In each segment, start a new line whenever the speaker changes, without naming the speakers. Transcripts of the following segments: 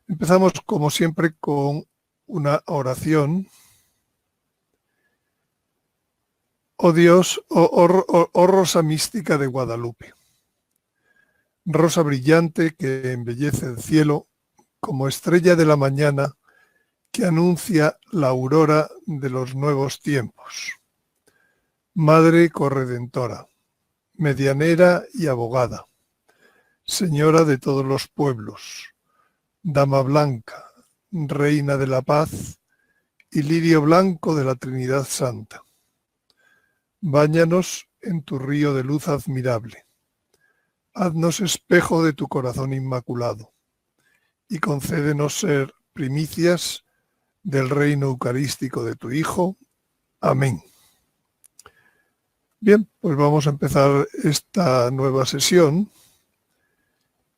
Empezamos, como siempre, con una oración. Oh Dios, oh rosa mística de Guadalupe, rosa brillante que embellece el cielo como estrella de la mañana que anuncia la aurora de los nuevos tiempos. Madre corredentora, medianera y abogada, señora de todos los pueblos, dama blanca, reina de la paz y lirio blanco de la Trinidad Santa. Báñanos en tu río de luz admirable. Haznos espejo de tu corazón inmaculado y concédenos ser primicias del reino eucarístico de tu Hijo. Amén. Bien, pues vamos a empezar esta nueva sesión.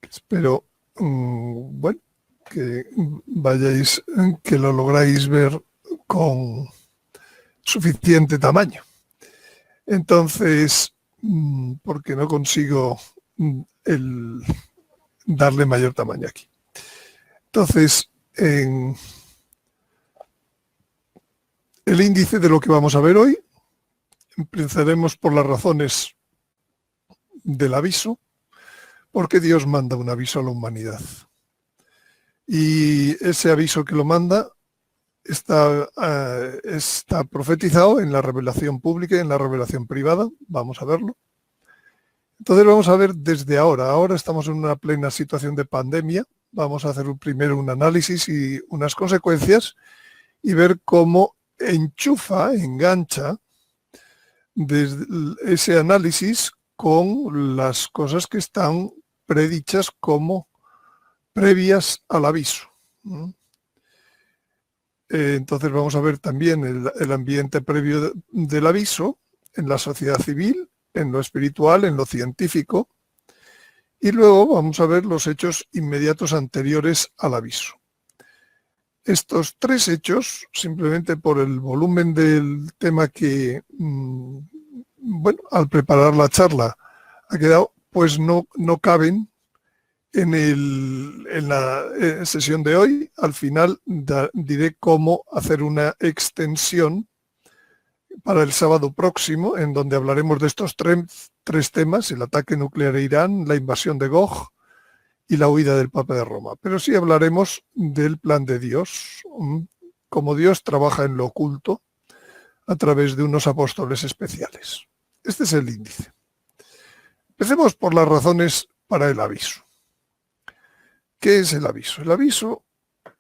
Espero, bueno, que vayáis, que lo lográis ver con suficiente tamaño. Entonces, porque no consigo darle mayor tamaño aquí. Entonces, en el índice de lo que vamos a ver hoy, empezaremos por las razones del aviso, porque Dios manda un aviso a la humanidad. Y ese aviso que lo manda está profetizado en la revelación pública y en la revelación privada. Vamos a verlo. Entonces vamos a ver desde ahora. Ahora estamos en una plena situación de pandemia. Vamos a hacer primero un análisis y unas consecuencias y ver cómo engancha desde ese análisis con las cosas que están predichas como previas al aviso. Entonces vamos a ver también el ambiente previo del aviso en la sociedad civil, en lo espiritual, en lo científico, y luego vamos a ver los hechos inmediatos anteriores al aviso. Estos tres hechos, simplemente por el volumen del tema que, bueno, al preparar la charla ha quedado, pues no caben en la sesión de hoy. Al final diré cómo hacer una extensión para el sábado próximo, en donde hablaremos de estos tres temas: el ataque nuclear a Irán, la invasión de Gog y la huida del Papa de Roma. Pero sí hablaremos del plan de Dios, cómo Dios trabaja en lo oculto a través de unos apóstoles especiales. Este es el índice. Empecemos por las razones para el aviso. ¿Qué es el aviso? El aviso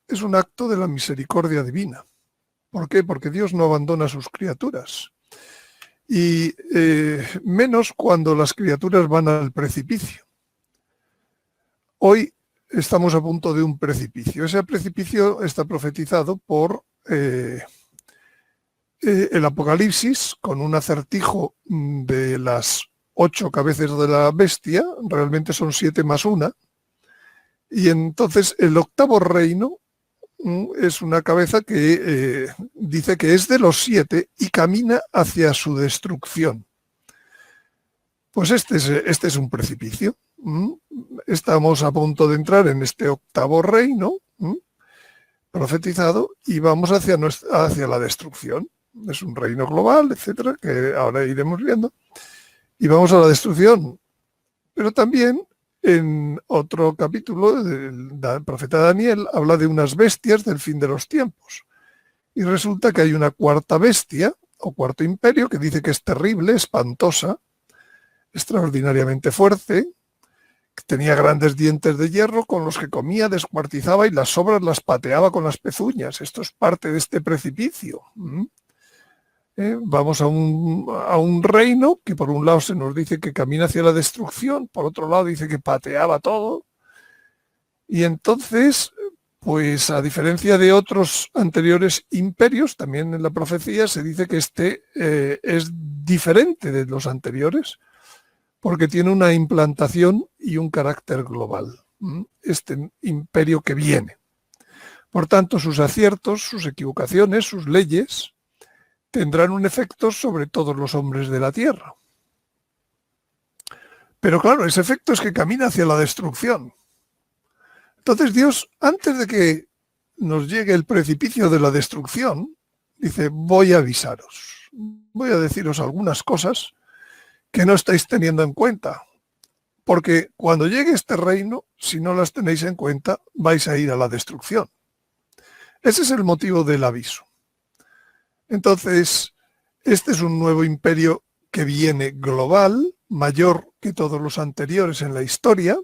es un acto de la misericordia divina. ¿Por qué? Porque Dios no abandona a sus criaturas. Y menos cuando las criaturas van al precipicio. Hoy estamos a punto de un precipicio. Ese precipicio está profetizado por el Apocalipsis, con un acertijo de las 8 cabezas de la bestia. Realmente son 7 más 1. Y entonces el octavo reino es una cabeza que dice que es de los 7 y camina hacia su destrucción. Pues este es un precipicio. Estamos a punto de entrar en este octavo reino profetizado y vamos hacia la destrucción. Es un reino global, etcétera, que ahora iremos viendo. Y vamos a la destrucción. Pero también en otro capítulo del profeta Daniel habla de unas bestias del fin de los tiempos. Y resulta que hay una cuarta bestia, o cuarto imperio, que dice que es terrible, espantosa, extraordinariamente fuerte, que tenía grandes dientes de hierro con los que comía, descuartizaba y las sobras las pateaba con las pezuñas. Esto es parte de este precipicio. Vamos a un reino que por un lado se nos dice que camina hacia la destrucción, por otro lado dice que pateaba todo. Y entonces, pues a diferencia de otros anteriores imperios, también en la profecía se dice que este es diferente de los anteriores, porque tiene una implantación y un carácter global. Este imperio que viene. Por tanto, sus aciertos, sus equivocaciones, sus leyes tendrán un efecto sobre todos los hombres de la tierra. Pero claro, ese efecto es que camina hacia la destrucción. Entonces Dios, antes de que nos llegue el precipicio de la destrucción, dice, voy a avisaros, voy a deciros algunas cosas que no estáis teniendo en cuenta, porque cuando llegue este reino, si no las tenéis en cuenta, vais a ir a la destrucción. Ese es el motivo del aviso. Entonces, este es un nuevo imperio que viene global, mayor que todos los anteriores en la historia,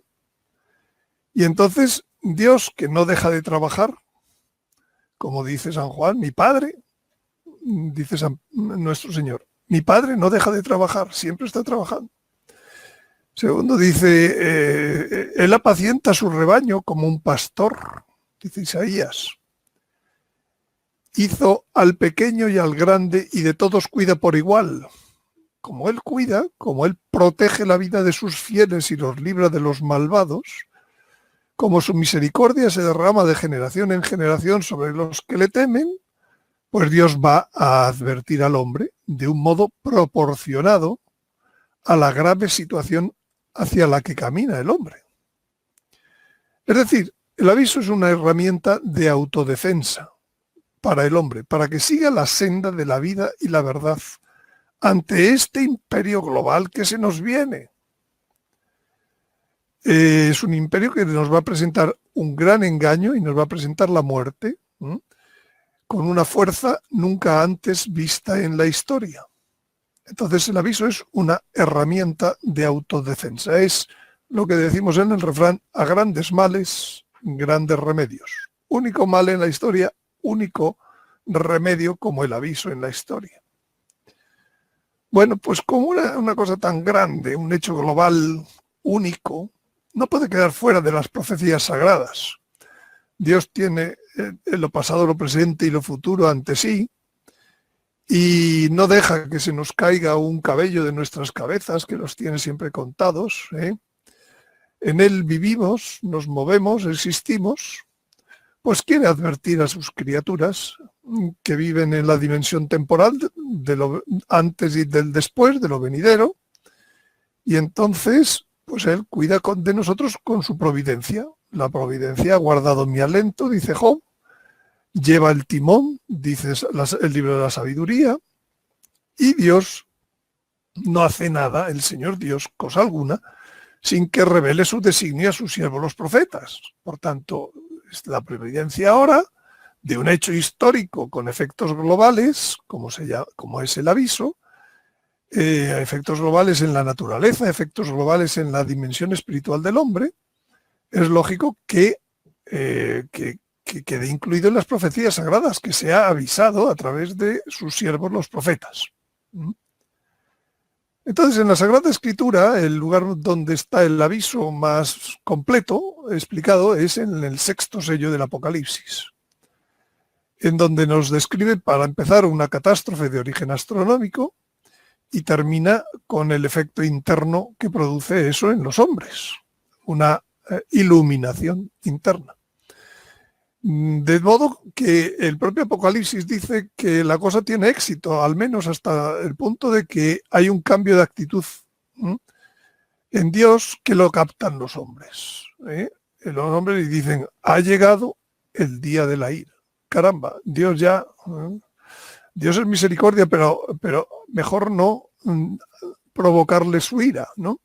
y entonces Dios, que no deja de trabajar, como dice San Juan, mi Padre, dice nuestro Señor, mi Padre no deja de trabajar, siempre está trabajando. Segundo, dice, Él apacienta su rebaño como un pastor, dice Isaías. Hizo al pequeño y al grande y de todos cuida por igual. Como Él cuida, como Él protege la vida de sus fieles y los libra de los malvados, como su misericordia se derrama de generación en generación sobre los que le temen, pues Dios va a advertir al hombre de un modo proporcionado a la grave situación hacia la que camina el hombre. Es decir, el aviso es una herramienta de autodefensa para el hombre, para que siga la senda de la vida y la verdad ante este imperio global que se nos viene. Es un imperio que nos va a presentar un gran engaño y nos va a presentar la muerte, con una fuerza nunca antes vista en la historia. Entonces el aviso es una herramienta de autodefensa. Es lo que decimos en el refrán, a grandes males, grandes remedios. Único mal en la historia, único remedio como el aviso en la historia. Bueno, pues como una cosa tan grande, un hecho global único, no puede quedar fuera de las profecías sagradas. Dios tiene lo pasado, lo presente y lo futuro ante sí, y no deja que se nos caiga un cabello de nuestras cabezas, que los tiene siempre contados. En Él vivimos, nos movemos, existimos, pues quiere advertir a sus criaturas que viven en la dimensión temporal de lo antes y del después, de lo venidero, y entonces pues Él cuida de nosotros con su providencia. La providencia ha guardado mi aliento, dice Job, lleva el timón, dice el libro de la sabiduría, y Dios no hace nada, el Señor Dios, cosa alguna, sin que revele su designio a sus siervos los profetas. Por tanto, es la providencia ahora de un hecho histórico con efectos globales, como es el aviso, efectos globales en la naturaleza, efectos globales en la dimensión espiritual del hombre. Es lógico que quede incluido en las profecías sagradas, que se ha avisado a través de sus siervos los profetas. Entonces, en la Sagrada Escritura, el lugar donde está el aviso más completo, explicado, es en el 6º sello del Apocalipsis, en donde nos describe, para empezar, una catástrofe de origen astronómico y termina con el efecto interno que produce eso en los hombres, una iluminación interna. De modo que el propio Apocalipsis dice que la cosa tiene éxito, al menos hasta el punto de que hay un cambio de actitud en Dios que lo captan los hombres. Los hombres dicen, ha llegado el día de la ira. Caramba, Dios ya, Dios es misericordia, pero mejor no provocarle su ira, ¿no?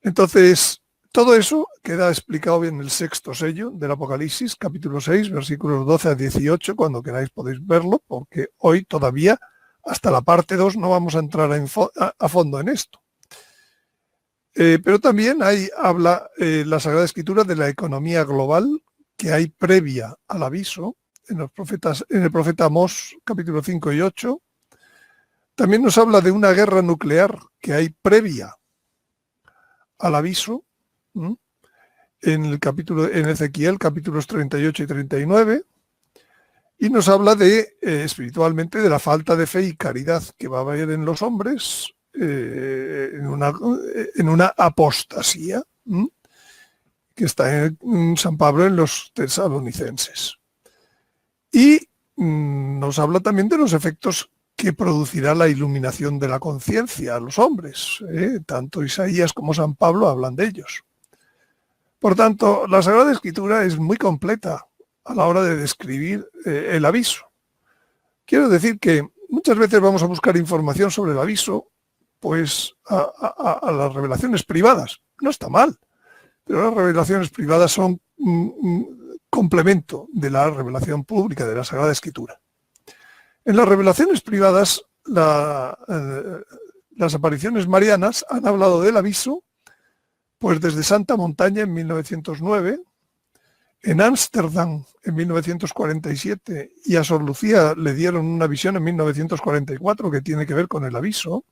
Entonces, todo eso queda explicado bien en el 6º sello del Apocalipsis, capítulo 6, versículos 12 a 18, cuando queráis podéis verlo, porque hoy todavía, hasta la parte 2, no vamos a entrar a fondo en esto. Pero también habla la Sagrada Escritura de la economía global que hay previa al aviso, en el profeta Amós, capítulo 5 y 8. También nos habla de una guerra nuclear que hay previa al aviso, en Ezequiel, capítulos 38 y 39, y nos habla espiritualmente de la falta de fe y caridad que va a haber en los hombres, en una apostasía, que está en San Pablo en los tesalonicenses. Y nos habla también de los efectos que producirá la iluminación de la conciencia a los hombres. Tanto Isaías como San Pablo hablan de ellos. Por tanto, la Sagrada Escritura es muy completa a la hora de describir el aviso. Quiero decir que muchas veces vamos a buscar información sobre el aviso pues a las revelaciones privadas. No está mal, pero las revelaciones privadas son complemento de la revelación pública de la Sagrada Escritura. En las revelaciones privadas, las apariciones marianas han hablado del aviso pues desde Santa Montaña en 1909, en Ámsterdam en 1947 y a Sor Lucía le dieron una visión en 1944 que tiene que ver con el aviso,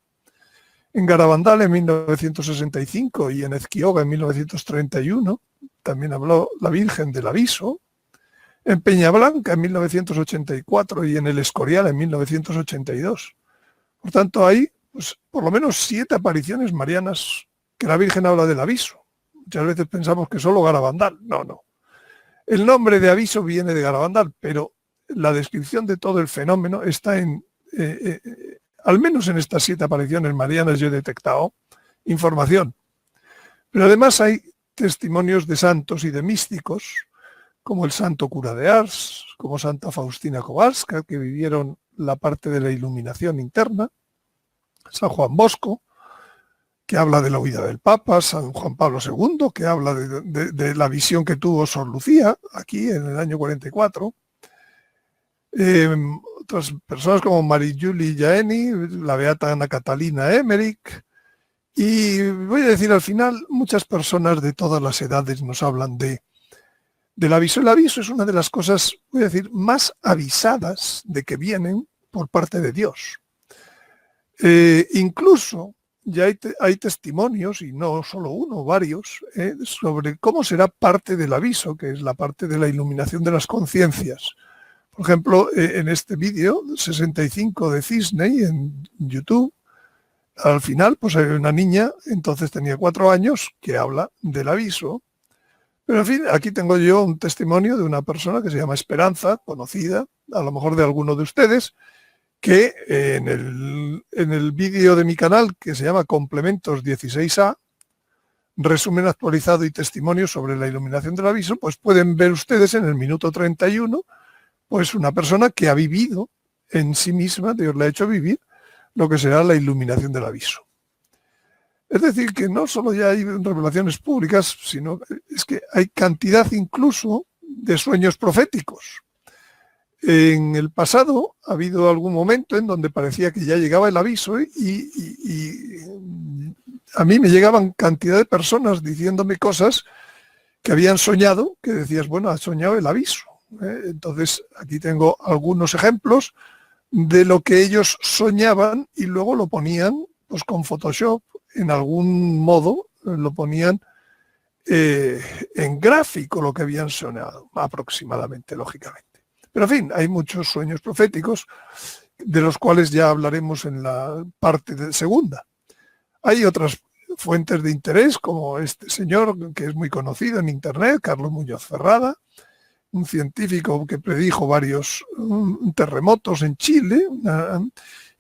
en Garabandal en 1965 y en Ezquioga en 1931 también habló la Virgen del aviso, en Peñablanca en 1984 y en el Escorial en 1982. Por tanto, hay pues, por lo menos 7 apariciones marianas que la Virgen habla del aviso. Muchas veces pensamos que solo Garabandal. No, no. El nombre de aviso viene de Garabandal, pero la descripción de todo el fenómeno está en, al menos en estas 7 apariciones marianas yo he detectado información. Pero además hay testimonios de santos y de místicos, como el santo cura de Ars, como Santa Faustina Kowalska, que vivieron la parte de la iluminación interna, San Juan Bosco, que habla de la huida del Papa, San Juan Pablo II, que habla de la visión que tuvo Sor Lucía, aquí en el año 44. Otras personas como Marie Julie Jaeni, la beata Ana Catalina Emmerich, y voy a decir al final, muchas personas de todas las edades nos hablan del aviso. El aviso es una de las cosas, voy a decir, más avisadas de que vienen por parte de Dios. Incluso ya hay testimonios, y no solo uno, varios, sobre cómo será parte del aviso, que es la parte de la iluminación de las conciencias. Por ejemplo, en este vídeo 65 de Cisney en YouTube, al final pues hay una niña, entonces tenía 4 años, que habla del aviso. Pero en fin, aquí tengo yo un testimonio de una persona que se llama Esperanza, conocida, a lo mejor de alguno de ustedes, que en el vídeo de mi canal, que se llama Complementos 16A, resumen actualizado y testimonio sobre la iluminación del aviso, pues pueden ver ustedes en el minuto 31, pues una persona que ha vivido en sí misma, Dios le ha hecho vivir, lo que será la iluminación del aviso. Es decir, que no solo ya hay revelaciones públicas, sino es que hay cantidad incluso de sueños proféticos. En el pasado ha habido algún momento en donde parecía que ya llegaba el aviso y a mí me llegaban cantidad de personas diciéndome cosas que habían soñado, que decías, bueno, has soñado el aviso. Entonces, aquí tengo algunos ejemplos de lo que ellos soñaban y luego lo ponían pues, con Photoshop, en algún modo, lo ponían en gráfico lo que habían soñado, aproximadamente, lógicamente. Pero en fin, hay muchos sueños proféticos de los cuales ya hablaremos en la parte segunda. Hay otras fuentes de interés, como este señor que es muy conocido en internet, Carlos Muñoz Ferrada, un científico que predijo varios terremotos en Chile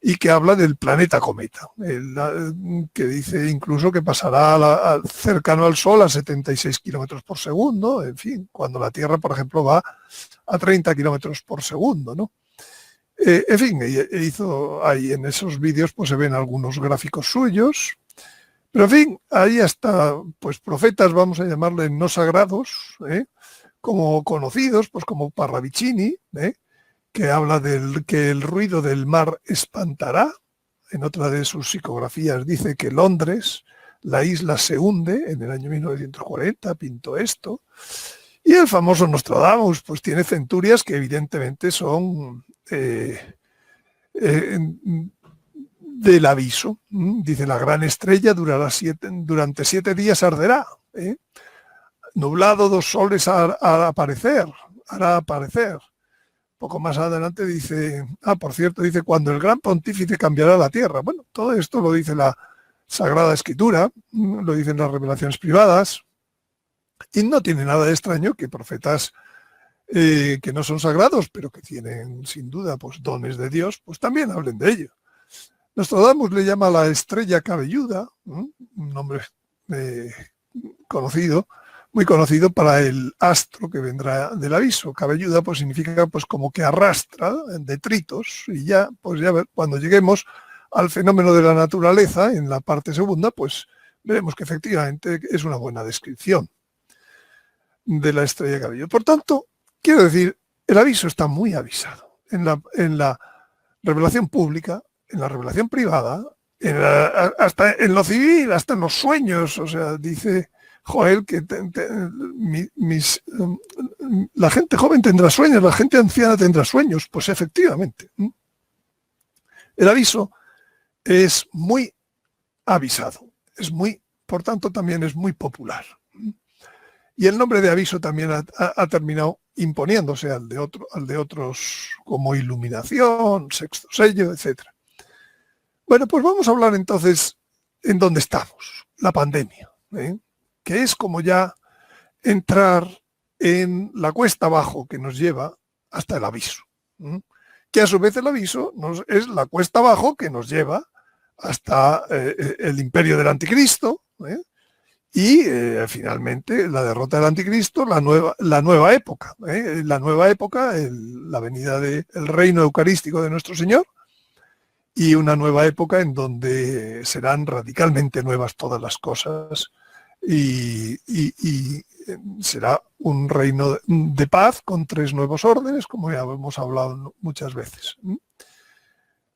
y que habla del planeta cometa, que dice incluso que pasará cercano al Sol a 76 kilómetros por segundo, en fin, cuando la Tierra, por ejemplo, va a 30 kilómetros por segundo, ¿no? En fin, hizo ahí en esos vídeos pues se ven algunos gráficos suyos, pero en fin, ahí hasta pues profetas, vamos a llamarle no sagrados, como conocidos, pues como Parravicini, que habla del que el ruido del mar espantará. En otra de sus psicografías dice que Londres, la isla se hunde en el año 1940, pintó esto. Y el famoso Nostradamus, pues tiene centurias que evidentemente son del aviso. Dice, la gran estrella durante 7 días arderá. Nublado 2 soles hará aparecer. Poco más adelante dice, por cierto, dice, cuando el gran pontífice cambiará la tierra. Bueno, todo esto lo dice la Sagrada Escritura, lo dicen las revelaciones privadas, y no tiene nada de extraño que profetas que no son sagrados, pero que tienen sin duda pues, dones de Dios, pues también hablen de ello. Nostradamus le llama la estrella cabelluda, un nombre conocido, muy conocido para el astro que vendrá del aviso. Cabelluda pues significa pues como que arrastra detritos, y ya, pues ya cuando lleguemos al fenómeno de la naturaleza, en la parte segunda, pues veremos que efectivamente es una buena descripción de la estrella de cabello. Por tanto, quiero decir, el aviso está muy avisado. En la revelación pública, en la revelación privada, hasta en lo civil, hasta en los sueños. O sea, dice Joel que la gente joven tendrá sueños, la gente anciana tendrá sueños. Pues efectivamente. El aviso es muy avisado, por tanto también es muy popular. Y el nombre de aviso también ha terminado imponiéndose al de otros como iluminación, sexto sello, etc. Bueno, pues vamos a hablar entonces en dónde estamos, la pandemia, que es como ya entrar en la cuesta abajo que nos lleva hasta el aviso, que a su vez el aviso es la cuesta abajo que nos lleva hasta el imperio del anticristo, y finalmente la derrota del anticristo, la nueva época, la nueva época, la venida del reino eucarístico de nuestro Señor, y una nueva época en donde serán radicalmente nuevas todas las cosas, y será un reino de paz con 3 nuevos órdenes, como ya hemos hablado muchas veces.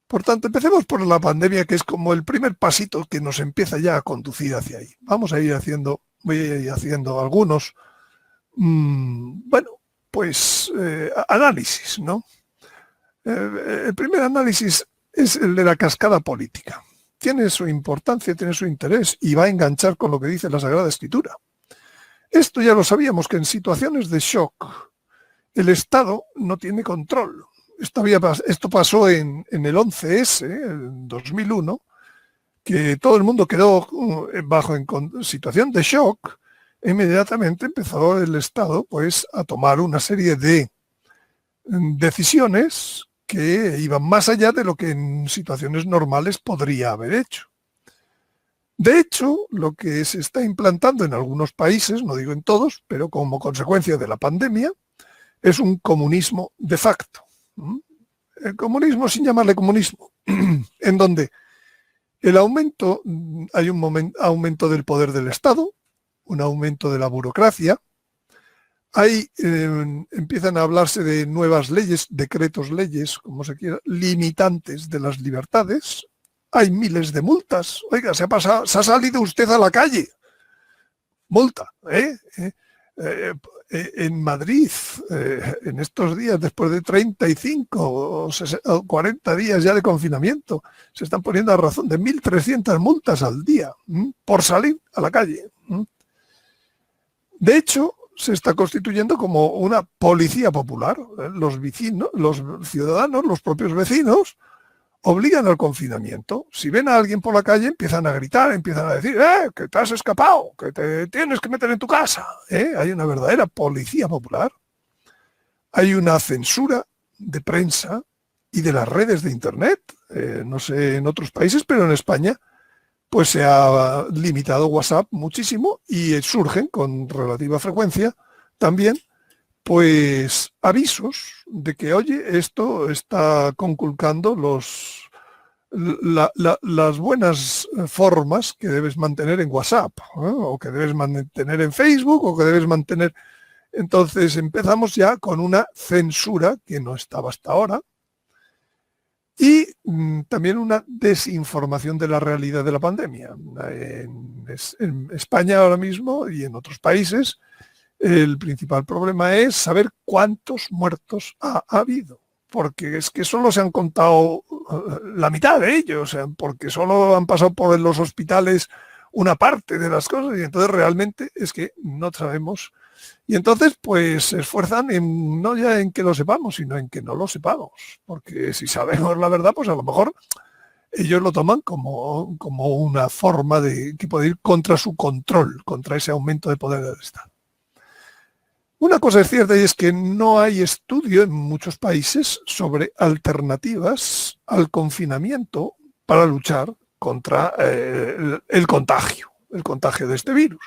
Por tanto, empecemos por la pandemia, que es como el primer pasito que nos empieza ya a conducir hacia ahí. Voy a ir haciendo algunos, análisis, ¿no? El primer análisis es el de la cascada política. Tiene su importancia, tiene su interés y va a enganchar con lo que dice la Sagrada Escritura. Esto ya lo sabíamos, que en situaciones de shock el Estado no tiene control. Esto pasó en el 11S, en 2001, que todo el mundo quedó en situación de shock. Inmediatamente empezó el Estado pues, a tomar una serie de decisiones que iban más allá de lo que en situaciones normales podría haber hecho. De hecho, lo que se está implantando en algunos países, no digo en todos, pero como consecuencia de la pandemia, es un comunismo de facto. El comunismo sin llamarle comunismo, en donde hay un aumento del poder del Estado, un aumento de la burocracia, empiezan a hablarse de nuevas leyes, decretos leyes, como se quiera, limitantes de las libertades, hay miles de multas. Oiga, se ha salido usted a la calle, multa, en Madrid, en estos días, después de 35 o 40 días ya de confinamiento, se están poniendo a razón de 1.300 multas al día por salir a la calle. De hecho, se está constituyendo como una policía popular. Los ciudadanos, los propios vecinos, obligan al confinamiento. Si ven a alguien por la calle, empiezan a gritar, empiezan a decir, que te has escapado, que te tienes que meter en tu casa. Hay una verdadera policía popular. Hay una censura de prensa y de las redes de Internet. No sé en otros países, pero en España pues se ha limitado WhatsApp muchísimo y surgen con relativa frecuencia también pues avisos de que, oye, esto está conculcando las buenas formas que debes mantener en WhatsApp, o que debes mantener en Facebook, o que debes mantener. Entonces empezamos ya con una censura que no estaba hasta ahora, y también una desinformación de la realidad de la pandemia. En España ahora mismo y en otros países, el principal problema es saber cuántos muertos ha habido, porque es que solo se han contado la mitad de ellos, porque solo han pasado por los hospitales una parte de las cosas, y entonces realmente es que no sabemos. Y entonces pues se esfuerzan no ya en que lo sepamos, sino en que no lo sepamos, porque si sabemos la verdad, pues a lo mejor ellos lo toman como una forma que puede ir contra su control, contra ese aumento de poder del Estado. Una cosa es cierta, y es que no hay estudio en muchos países sobre alternativas al confinamiento para luchar contra el contagio de este virus.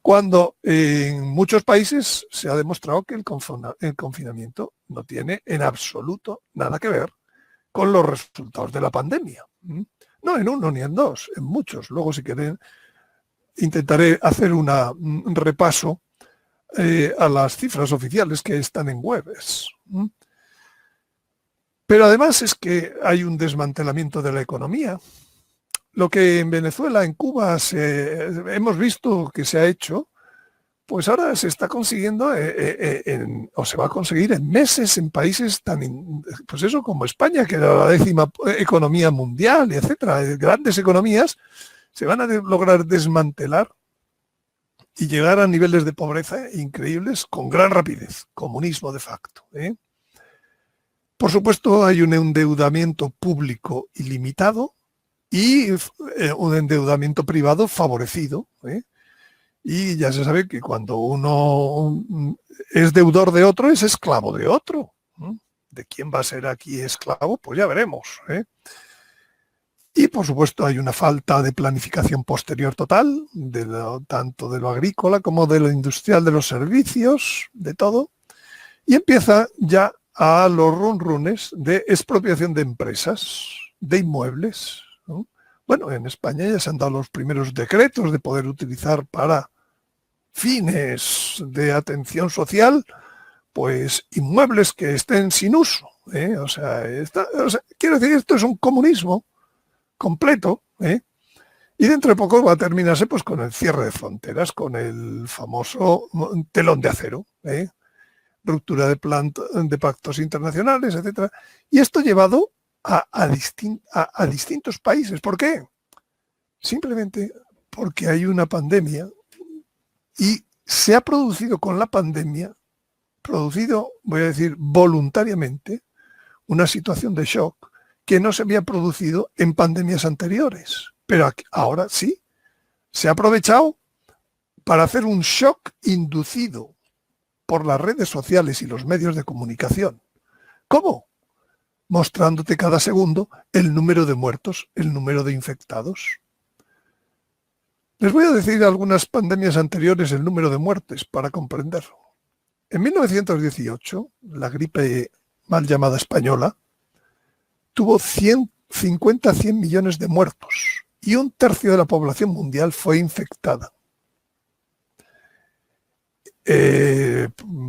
cuando en muchos países se ha demostrado que el confinamiento no tiene en absoluto nada que ver con los resultados de la pandemia. No en uno ni en dos, en muchos. Luego, si quieren, intentaré hacer un repaso a las cifras oficiales que están en webs. Pero además es que hay un desmantelamiento de la economía. Lo que en Venezuela, en Cuba, hemos visto que se ha hecho, pues ahora se está consiguiendo o se va a conseguir en meses en países pues eso, como España, que era la 10ª economía mundial, etcétera. Grandes economías se van a lograr desmantelar y llegar a niveles de pobreza increíbles con gran rapidez. Comunismo de facto. Por supuesto, hay un endeudamiento público ilimitado y un endeudamiento privado favorecido. Y ya se sabe que cuando uno es deudor de otro, es esclavo de otro. ¿De quién va a ser aquí esclavo? Pues ya veremos. Y por supuesto hay una falta de planificación posterior total, tanto de lo agrícola como de lo industrial, de los servicios, de todo. Y empieza ya a los runrunes de expropiación de empresas, de inmuebles. Bueno, en España ya se han dado los primeros decretos de poder utilizar para fines de atención social, pues inmuebles que estén sin uso. O sea, quiero decir, esto es un comunismo completo, y dentro de poco va a terminarse pues con el cierre de fronteras, con el famoso telón de acero, ruptura de pactos internacionales, etcétera. Y esto llevado a distintos países. ¿Por qué? Simplemente porque hay una pandemia y se ha producido con la pandemia, voy a decir, voluntariamente, una situación de shock que no se había producido en pandemias anteriores. Pero ahora sí, se ha aprovechado para hacer un shock inducido por las redes sociales y los medios de comunicación. ¿Cómo? Mostrándote cada segundo el número de muertos, el número de infectados. Les voy a decir algunas pandemias anteriores el número de muertes para comprenderlo. En 1918, la gripe mal llamada española tuvo 50-100 millones de muertos y 1/3 de la población mundial fue infectada.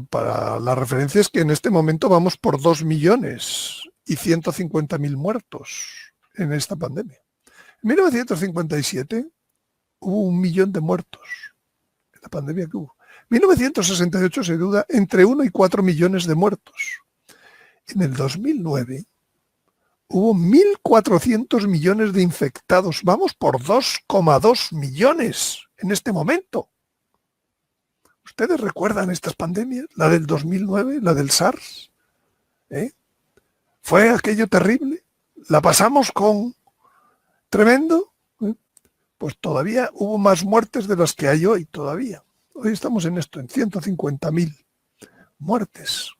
Para la referencia es que en este momento vamos por 2.150.000 muertos en esta pandemia. En 1957 hubo 1 millón de muertos en la pandemia que hubo. En 1968 se duda entre 1 y 4 millones de muertos. En el 2009 hubo 1.400 millones de infectados. Vamos por 2,2 millones en este momento. ¿Ustedes recuerdan estas pandemias? La del 2009, la del SARS. ¿Fue aquello terrible? ¿La pasamos con tremendo? Pues todavía hubo más muertes de las que hay hoy todavía. Hoy estamos en esto, en 150.000 muertes.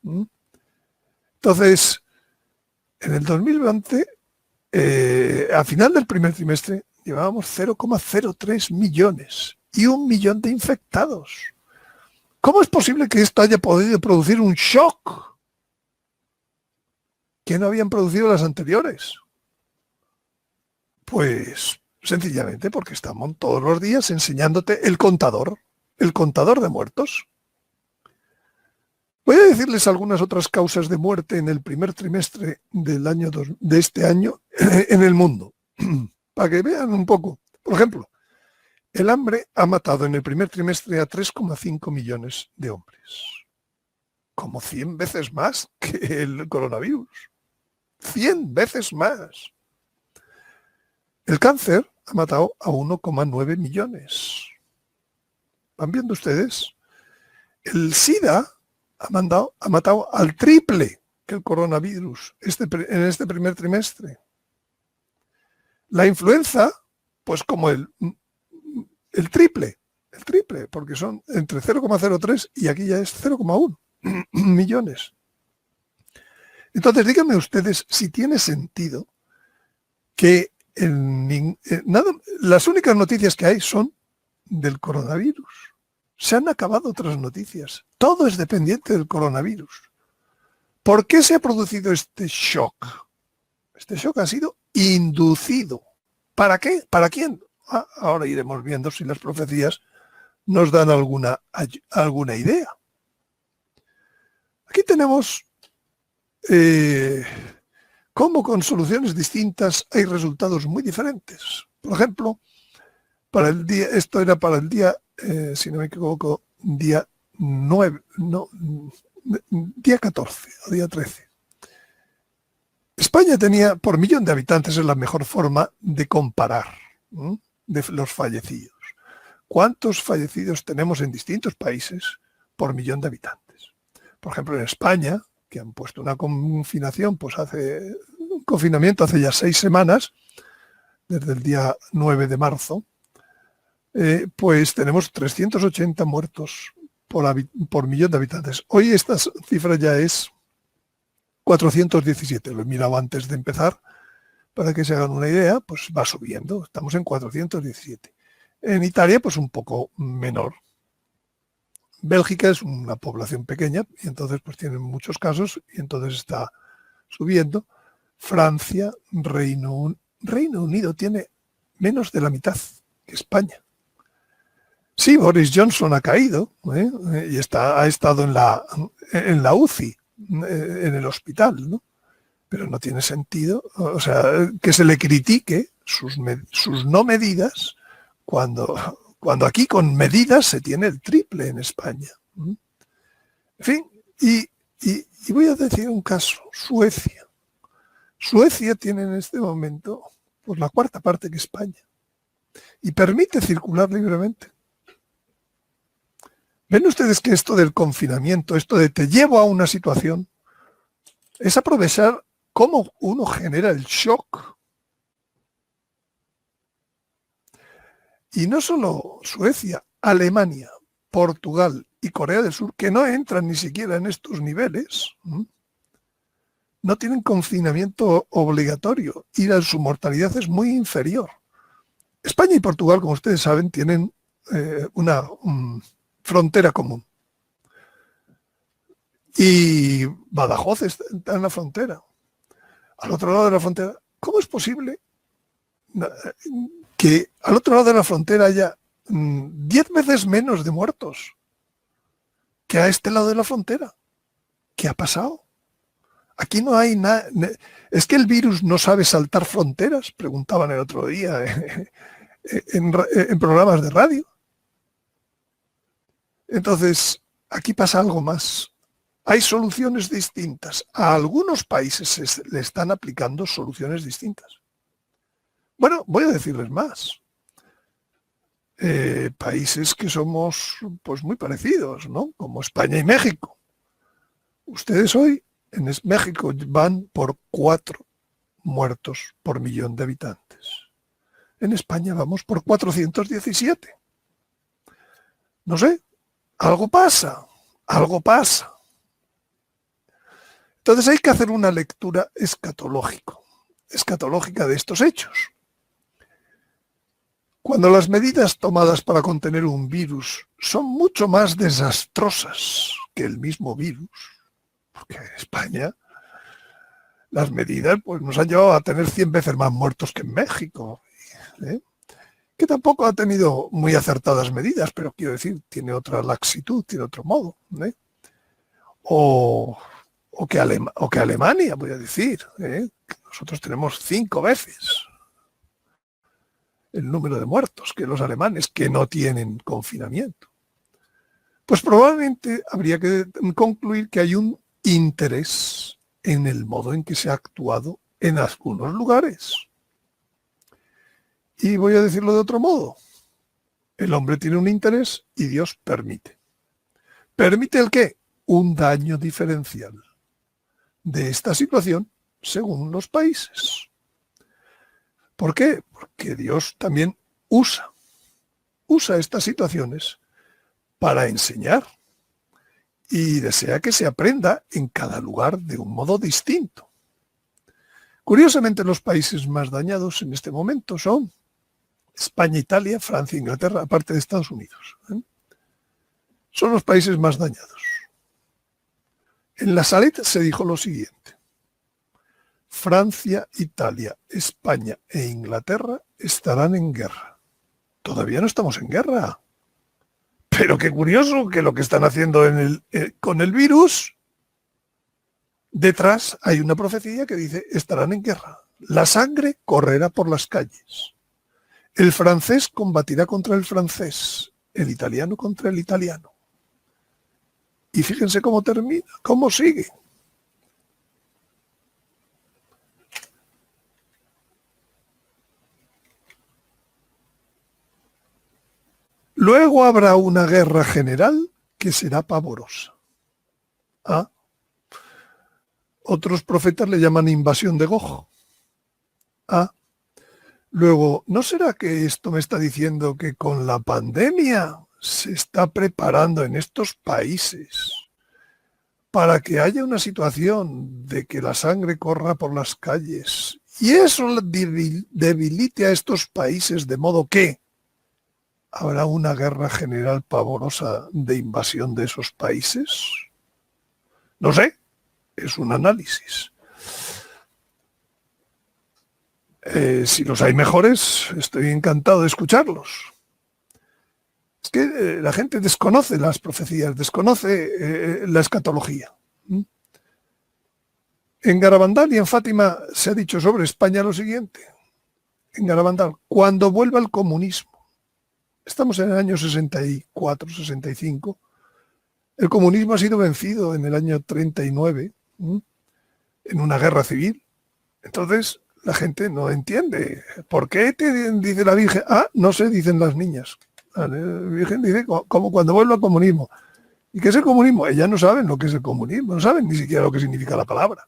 Entonces, en el 2020, a final del primer trimestre, llevábamos 0,03 millones y 1 millón de infectados. ¿Cómo es posible que esto haya podido producir un shock que no habían producido las anteriores? Pues sencillamente porque estamos todos los días enseñándote el contador de muertos. Voy a decirles algunas otras causas de muerte en el primer trimestre de este año en el mundo, para que vean un poco. Por ejemplo, el hambre ha matado en el primer trimestre a 3,5 millones de hombres. Como 100 veces más que el coronavirus. 100 veces más. El cáncer ha matado a 1,9 millones. ¿Van viendo ustedes? El SIDA ha matado al triple que el coronavirus en este primer trimestre. La influenza, pues como el triple, porque son entre 0,03 y aquí ya es 0,1 millones. Entonces, díganme ustedes si tiene sentido que las únicas noticias que hay son del coronavirus. Se han acabado otras noticias. Todo es dependiente del coronavirus. ¿Por qué se ha producido este shock? Este shock ha sido inducido. ¿Para qué? ¿Para quién? Ahora iremos viendo si las profecías nos dan alguna idea. Aquí tenemos cómo con soluciones distintas hay resultados muy diferentes. Por ejemplo, para el día, esto era para el día, si no me equivoco, día 9, no, día 14 o día 13. España tenía, por millón de habitantes, es la mejor forma de comparar, ¿no?, de los fallecidos. ¿Cuántos fallecidos tenemos en distintos países por millón de habitantes? Por ejemplo, en España, que han puesto una confinación, pues un confinamiento hace ya 6 semanas, desde el día 9 de marzo, pues tenemos 380 muertos por millón de habitantes. Hoy esta cifra ya es 417, lo he mirado antes de empezar, para que se hagan una idea, pues va subiendo, estamos en 417. En Italia, pues un poco menor. Bélgica es una población pequeña y entonces pues tienen muchos casos y entonces está subiendo. Francia, Reino Unido tiene menos de la mitad que España. Sí, Boris Johnson ha caído y ha estado en la UCI, en el hospital, ¿no? Pero no tiene sentido, o sea, que se le critique sus no medidas cuando aquí con medidas se tiene el triple en España. En fin, y voy a decir un caso, Suecia. Suecia tiene en este momento pues la 4ª parte que España y permite circular libremente. ¿Ven ustedes que esto del confinamiento, esto de te llevo a una situación, es aprovechar cómo uno genera el shock? Y no solo Suecia, Alemania, Portugal y Corea del Sur, que no entran ni siquiera en estos niveles, no tienen confinamiento obligatorio y su mortalidad es muy inferior. España y Portugal, como ustedes saben, tienen una frontera común. Y Badajoz está en la frontera. Al otro lado de la frontera, ¿cómo es posible que al otro lado de la frontera haya 10 veces menos de muertos que a este lado de la frontera? ¿Qué ha pasado? Aquí no hay nada. ¿Es que el virus no sabe saltar fronteras? Preguntaban el otro día en programas de radio. Entonces, aquí pasa algo más. Hay soluciones distintas. A algunos países le están aplicando soluciones distintas. Bueno, voy a decirles más. Países que somos pues muy parecidos, ¿no? Como España y México. Ustedes hoy en México van por 4 muertos por millón de habitantes. En España vamos por 417. No sé, algo pasa. Entonces hay que hacer una lectura escatológica de estos hechos. Cuando las medidas tomadas para contener un virus son mucho más desastrosas que el mismo virus, porque en España las medidas pues, nos han llevado a tener 100 veces más muertos que en México, que tampoco ha tenido muy acertadas medidas, pero quiero decir, tiene otra laxitud, tiene otro modo. O que Alemania, voy a decir, que nosotros tenemos 5 veces el número de muertos que los alemanes, que no tienen confinamiento. Pues probablemente habría que concluir que hay un interés en el modo en que se ha actuado en algunos lugares. Y voy a decirlo de otro modo. El hombre tiene un interés y Dios permite. ¿Permite el qué? Un daño diferencial de esta situación según los países. ¿Por qué? Porque Dios también usa estas situaciones para enseñar y desea que se aprenda en cada lugar de un modo distinto. Curiosamente, los países más dañados en este momento son España, Italia, Francia, Inglaterra, aparte de Estados Unidos. son los países más dañados. En la Salet se dijo lo siguiente: Francia, Italia, España e Inglaterra estarán en guerra. Todavía no estamos en guerra. Pero qué curioso que lo que están haciendo con el virus, detrás hay una profecía que dice estarán en guerra. La sangre correrá por las calles. El francés combatirá contra el francés, el italiano contra el italiano. Y fíjense cómo termina, cómo sigue. Luego habrá una guerra general que será pavorosa. ¿Ah? Otros profetas le llaman invasión de Gog. ¿Ah? Luego, ¿no será que esto me está diciendo que con la pandemia se está preparando en estos países para que haya una situación de que la sangre corra por las calles y eso debilite a estos países de modo que habrá una guerra general pavorosa de invasión de esos países? No sé, es un análisis. Si los hay mejores, estoy encantado de escucharlos. Es que la gente desconoce las profecías, desconoce la escatología. En Garabandal y en Fátima se ha dicho sobre España lo siguiente. En Garabandal, cuando vuelva el comunismo, estamos en el año 64, 65, el comunismo ha sido vencido en el año 39, en una guerra civil. Entonces, la gente no entiende. ¿Por qué te dice la Virgen? Ah, no sé, dicen las niñas. La Virgen dice como cuando vuelva el comunismo. ¿Y qué es el comunismo? Ellas no saben lo que es el comunismo, no saben ni siquiera lo que significa la palabra.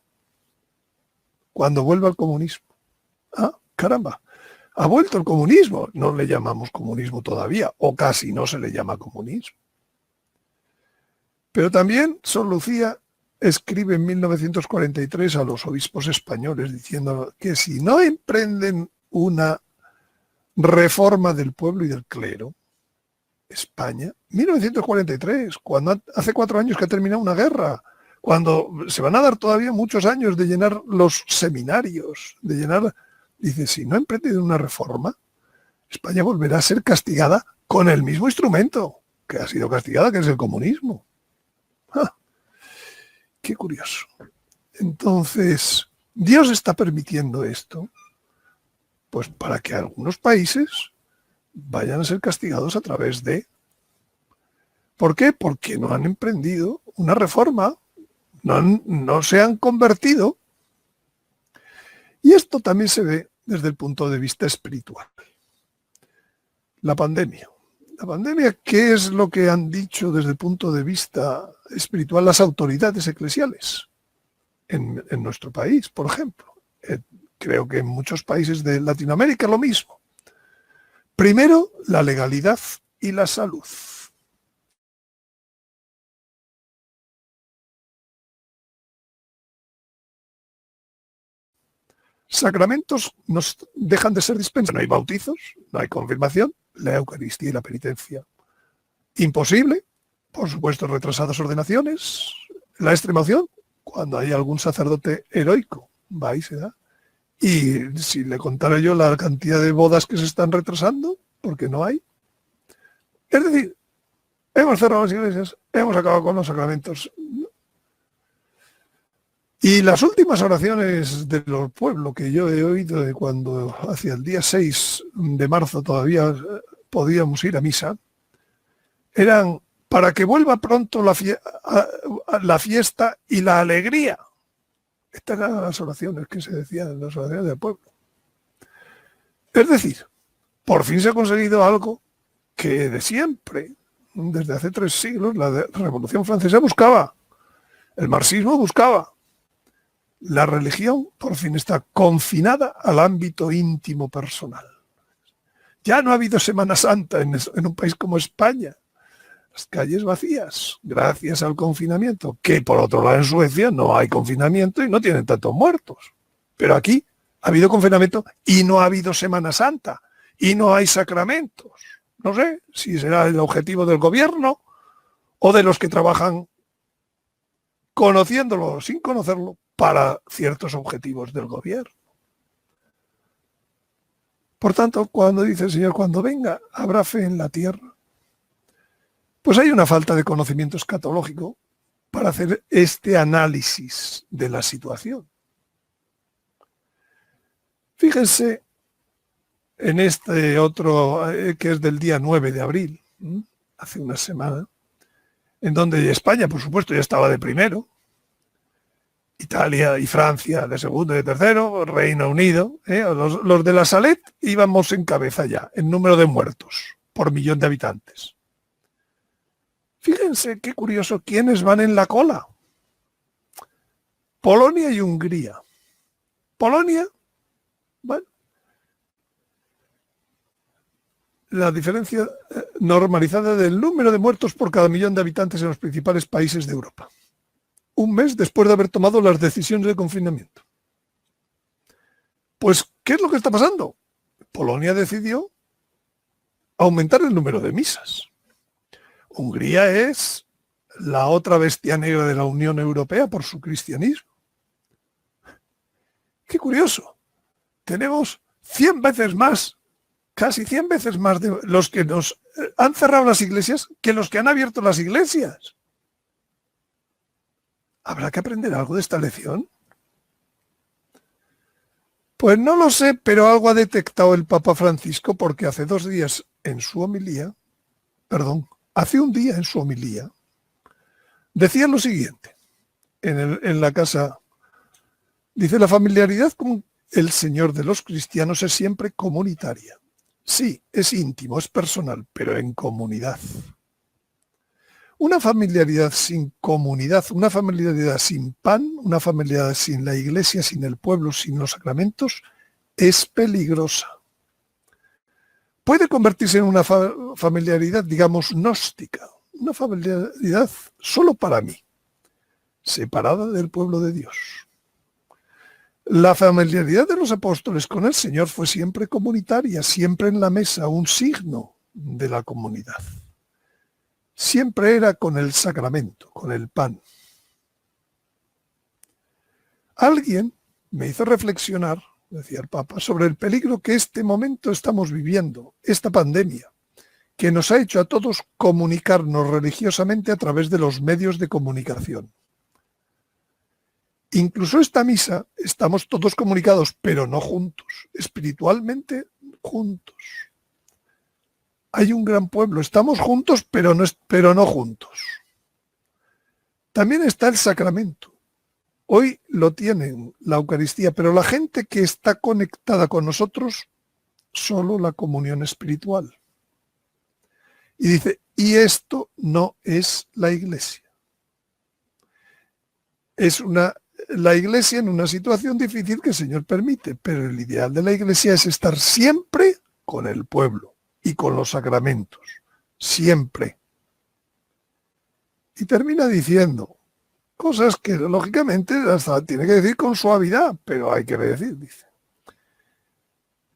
Cuando vuelva el comunismo. Ah, caramba. Ha vuelto el comunismo. No le llamamos comunismo todavía, o casi no se le llama comunismo. Pero también Sor Lucía escribe en 1943 a los obispos españoles diciendo que si no emprenden una reforma del pueblo y del clero, España, 1943, cuando hace 4 años que ha terminado una guerra, cuando se van a dar todavía muchos años de llenar los seminarios, de llenar, dice, si no emprenden una reforma, España volverá a ser castigada con el mismo instrumento que ha sido castigada, que es el comunismo. ¡Ah! Qué curioso. Entonces, Dios está permitiendo esto, pues para que algunos países vayan a ser castigados a través de... ¿Por qué? Porque no han emprendido una reforma, no se han convertido. Y esto también se ve desde el punto de vista espiritual. La pandemia. La pandemia, ¿qué es lo que han dicho desde el punto de vista espiritual las autoridades eclesiales en nuestro país, por ejemplo? Creo que en muchos países de Latinoamérica lo mismo. Primero, la legalidad y la salud. Sacramentos nos dejan de ser dispensados. No hay bautizos, no hay confirmación, la Eucaristía y la penitencia. Imposible, por supuesto, retrasadas ordenaciones, la extremaunción, cuando hay algún sacerdote heroico, va y se da. Y si le contara yo la cantidad de bodas que se están retrasando, porque no hay. Es decir, hemos cerrado las iglesias, hemos acabado con los sacramentos. Y las últimas oraciones de los pueblos que yo he oído de cuando hacia el día 6 de marzo todavía podíamos ir a misa, eran para que vuelva pronto la fiesta y la alegría. Estas eran las oraciones que se decían, las oraciones del pueblo. Es decir, por fin se ha conseguido algo que de siempre, desde hace 3 siglos, la Revolución Francesa buscaba, el marxismo buscaba. La religión por fin está confinada al ámbito íntimo personal. Ya no ha habido Semana Santa en un país como España. Las calles vacías, gracias al confinamiento, que por otro lado en Suecia no hay confinamiento y no tienen tantos muertos. Pero aquí ha habido confinamiento y no ha habido Semana Santa y no hay sacramentos. No sé si será el objetivo del gobierno o de los que trabajan conociéndolo o sin conocerlo para ciertos objetivos del gobierno. Por tanto, cuando dice el Señor, cuando venga, habrá fe en la tierra, pues hay una falta de conocimiento escatológico para hacer este análisis de la situación. Fíjense en este otro, que es del día 9 de abril, hace una semana, en donde España, por supuesto, ya estaba de primero, Italia y Francia de segundo y de tercero, Reino Unido, los de la Salet íbamos en cabeza ya, en número de muertos por millón de habitantes. Fíjense qué curioso, ¿quiénes van en la cola? Polonia y Hungría. Polonia, bueno, la diferencia normalizada del número de muertos por cada millón de habitantes en los principales países de Europa. Un mes después de haber tomado las decisiones de confinamiento. Pues, ¿qué es lo que está pasando? Polonia decidió aumentar el número de misas. Hungría es la otra bestia negra de la Unión Europea por su cristianismo. Qué curioso. Tenemos 100 veces más, casi 100 veces más de los que nos han cerrado las iglesias que los que han abierto las iglesias. ¿Habrá que aprender algo de esta lección? Pues no lo sé, pero algo ha detectado el Papa Francisco, porque hace un día en su homilía, decía lo siguiente, en la casa, dice, la familiaridad con el Señor de los cristianos es siempre comunitaria. Sí, es íntimo, es personal, pero en comunidad. Una familiaridad sin comunidad, una familiaridad sin pan, una familiaridad sin la iglesia, sin el pueblo, sin los sacramentos, es peligrosa. Puede convertirse en una familiaridad, digamos, gnóstica, una familiaridad solo para mí, separada del pueblo de Dios. La familiaridad de los apóstoles con el Señor fue siempre comunitaria, siempre en la mesa, un signo de la comunidad. Siempre era con el sacramento, con el pan. Alguien me hizo reflexionar, decía el Papa, sobre el peligro que este momento estamos viviendo, esta pandemia, que nos ha hecho a todos comunicarnos religiosamente a través de los medios de comunicación. Incluso esta misa estamos todos comunicados, pero no juntos, espiritualmente juntos. Hay un gran pueblo, estamos juntos, pero no juntos. También está el sacramento. Hoy lo tienen, la Eucaristía, pero la gente que está conectada con nosotros, solo la comunión espiritual. Y dice, y esto no es la Iglesia. Es la Iglesia en una situación difícil que el Señor permite, pero el ideal de la Iglesia es estar siempre con el pueblo y con los sacramentos, siempre. Y termina diciendo cosas que lógicamente hasta tiene que decir con suavidad, pero hay que decir, dice.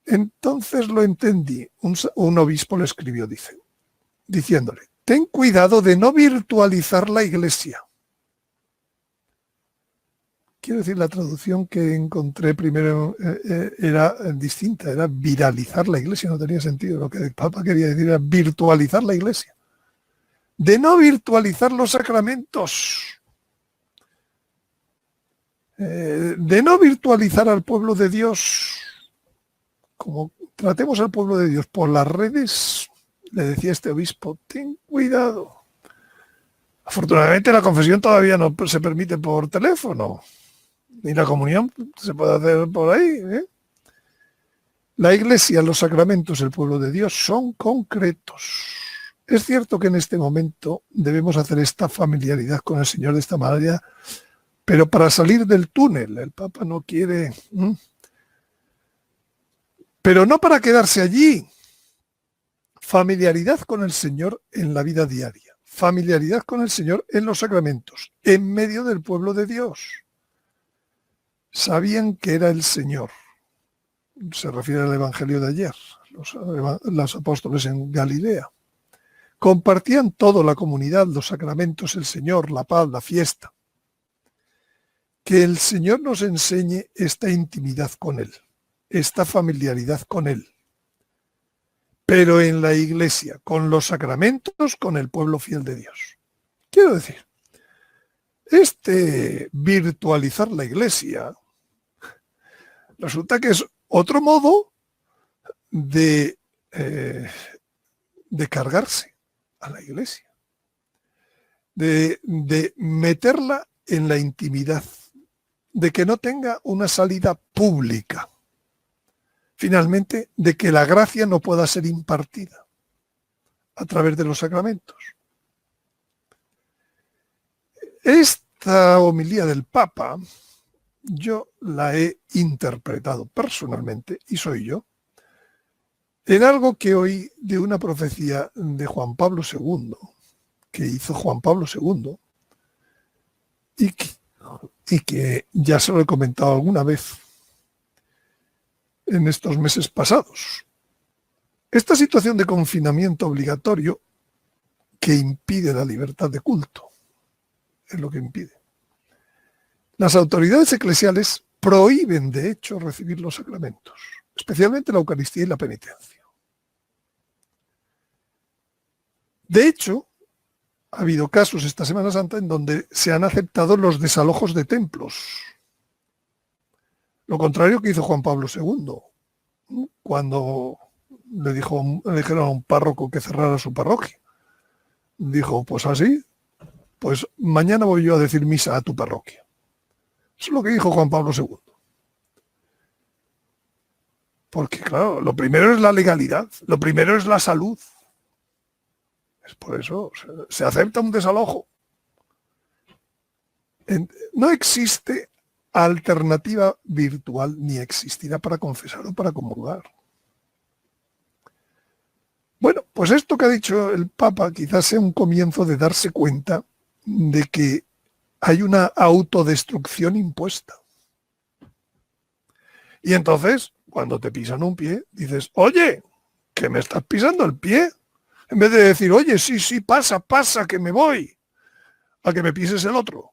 Entonces lo entendí, un obispo le escribió, dice, diciéndole, ten cuidado de no virtualizar la Iglesia. Quiero decir, la traducción que encontré primero era distinta, era viralizar la Iglesia, no tenía sentido. Lo que el Papa quería decir era virtualizar la Iglesia. De no virtualizar los sacramentos. De no virtualizar al pueblo de Dios. Como tratemos al pueblo de Dios por las redes, le decía este obispo, ten cuidado. Afortunadamente la confesión todavía no se permite por teléfono. Ni la comunión se puede hacer por ahí. La Iglesia, los sacramentos, el pueblo de Dios son concretos. Es cierto que en este momento debemos hacer esta familiaridad con el Señor de esta manera, pero para salir del túnel, el Papa no quiere, pero no para quedarse allí. Familiaridad con el Señor en la vida diaria, familiaridad con el Señor en los sacramentos, en medio del pueblo de Dios. Sabían que era el Señor. Se refiere al Evangelio de ayer, los apóstoles en Galilea. compartían todo, la comunidad, los sacramentos, el Señor, la paz, la fiesta. Que el Señor nos enseñe esta intimidad con Él, esta familiaridad con Él. Pero en la Iglesia, con los sacramentos, con el pueblo fiel de Dios. Quiero decir, virtualizar la Iglesia resulta que es otro modo de cargarse a la Iglesia, de meterla en la intimidad, de que no tenga una salida pública. Finalmente, de que la gracia no pueda ser impartida a través de los sacramentos. Esta homilía del Papa, yo la he interpretado personalmente, y soy yo, en algo que oí de una profecía de Juan Pablo II, que hizo Juan Pablo II, y que ya se lo he comentado alguna vez en estos meses pasados. Esta situación de confinamiento obligatorio que impide la libertad de culto, es lo que impide. Las autoridades eclesiales prohíben, de hecho, recibir los sacramentos, especialmente la Eucaristía y la penitencia. De hecho, ha habido casos esta Semana Santa en donde se han aceptado los desalojos de templos. Lo contrario que hizo Juan Pablo II, cuando le dijeron a un párroco que cerrara su parroquia. Dijo, pues así, pues mañana voy yo a decir misa a tu parroquia. Eso es lo que dijo Juan Pablo II. Porque, claro, lo primero es la legalidad, lo primero es la salud. Es por eso, se acepta un desalojo. No existe alternativa virtual ni existirá para confesar o para comulgar. Bueno, pues esto que ha dicho el Papa quizás sea un comienzo de darse cuenta de que hay una autodestrucción impuesta. Y entonces, cuando te pisan un pie, dices, oye, que me estás pisando el pie. En vez de decir, oye, sí, pasa, que me voy, a que me pises el otro.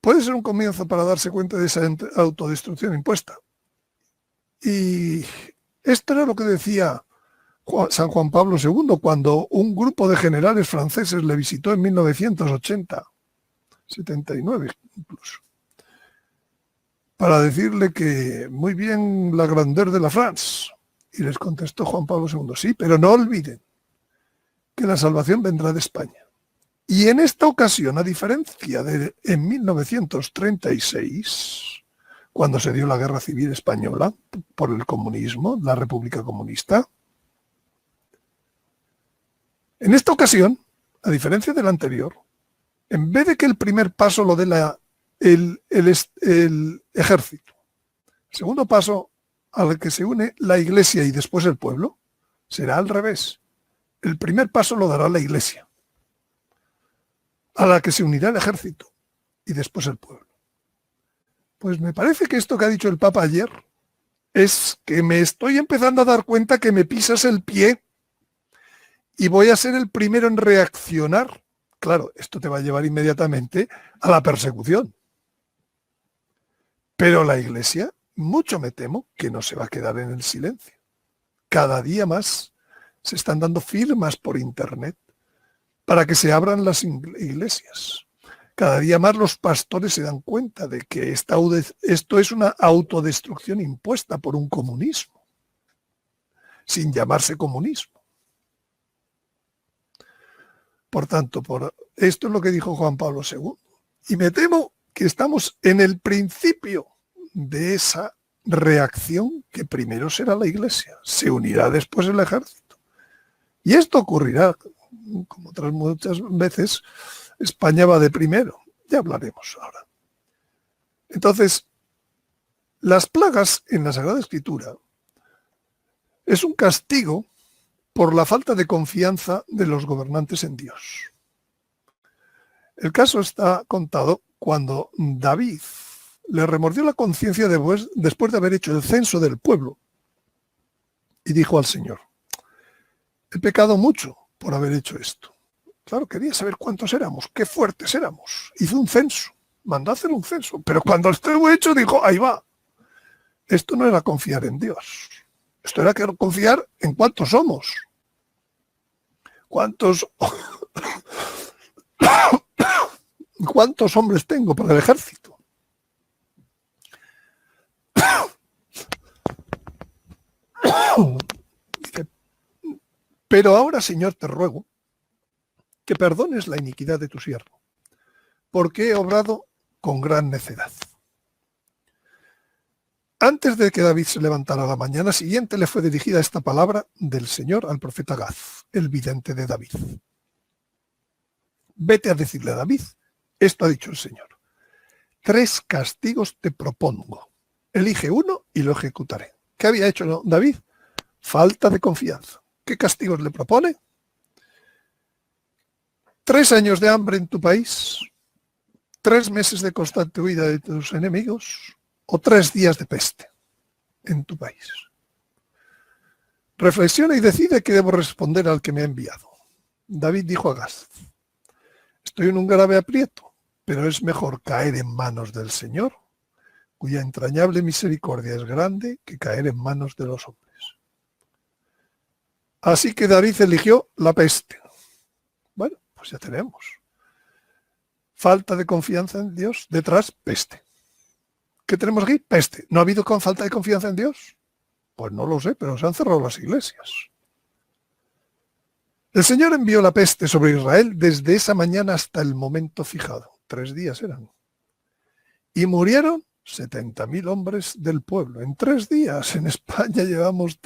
Puede ser un comienzo para darse cuenta de esa autodestrucción impuesta. Y esto era lo que decía San Juan Pablo II cuando un grupo de generales franceses le visitó en 1980, 79 incluso, para decirle que muy bien la grandeur de la France. Y les contestó Juan Pablo II, sí, pero no olviden que la salvación vendrá de España. Y en esta ocasión, a diferencia de en 1936, cuando se dio la Guerra Civil Española por el comunismo, la República Comunista, en esta ocasión, a diferencia del anterior, en vez de que el primer paso lo dé el ejército, el segundo paso al que se une la Iglesia y después el pueblo, será al revés. El primer paso lo dará la Iglesia, a la que se unirá el ejército y después el pueblo. Pues me parece que esto que ha dicho el Papa ayer es que me estoy empezando a dar cuenta que me pisas el pie y voy a ser el primero en reaccionar. Claro, esto te va a llevar inmediatamente a la persecución. Pero la Iglesia, mucho me temo que no se va a quedar en el silencio. Cada día más se están dando firmas por internet para que se abran las iglesias. Cada día más los pastores se dan cuenta de que esto es una autodestrucción impuesta por un comunismo, sin llamarse comunismo. Por tanto, esto es lo que dijo Juan Pablo II. Y me temo que estamos en el principio de esa reacción que primero será la Iglesia, se unirá después el ejército. Y esto ocurrirá, como otras muchas veces, España va de primero. Ya hablaremos ahora. Entonces, las plagas en la Sagrada Escritura es un castigo por la falta de confianza de los gobernantes en Dios. El caso está contado cuando David le remordió la conciencia después de haber hecho el censo del pueblo y dijo al Señor, he pecado mucho por haber hecho esto. Claro, quería saber cuántos éramos, qué fuertes éramos. Hizo un censo, mandó a hacer un censo, pero cuando estuvo hecho dijo, ahí va. Esto no era confiar en Dios, esto era confiar en cuántos somos. ¿Cuántos hombres tengo para el ejército? Dice, pero ahora, Señor, te ruego que perdones la iniquidad de tu siervo, porque he obrado con gran necedad. Antes de que David se levantara la mañana siguiente, le fue dirigida esta palabra del Señor al profeta Gad, el vidente de David. Vete a decirle a David, esto ha dicho el Señor. 3 castigos te propongo. Elige uno y lo ejecutaré. ¿Qué había hecho David? Falta de confianza. ¿Qué castigos le propone? 3 años de hambre en tu país, 3 meses de constante huida de tus enemigos o 3 días de peste en tu país. Reflexiona y decide qué debo responder al que me ha enviado. David dijo a Gad, estoy en un grave aprieto, pero es mejor caer en manos del Señor, cuya entrañable misericordia es grande, que caer en manos de los hombres. Así que David eligió la peste. Bueno, pues ya tenemos. Falta de confianza en Dios, detrás, peste. ¿Qué tenemos aquí? Peste. ¿No ha habido falta de confianza en Dios? Pues no lo sé, pero se han cerrado las iglesias. El Señor envió la peste sobre Israel desde esa mañana hasta el momento fijado. 3 días eran. Y murieron 70.000 hombres del pueblo. En 3 días. En España llevamos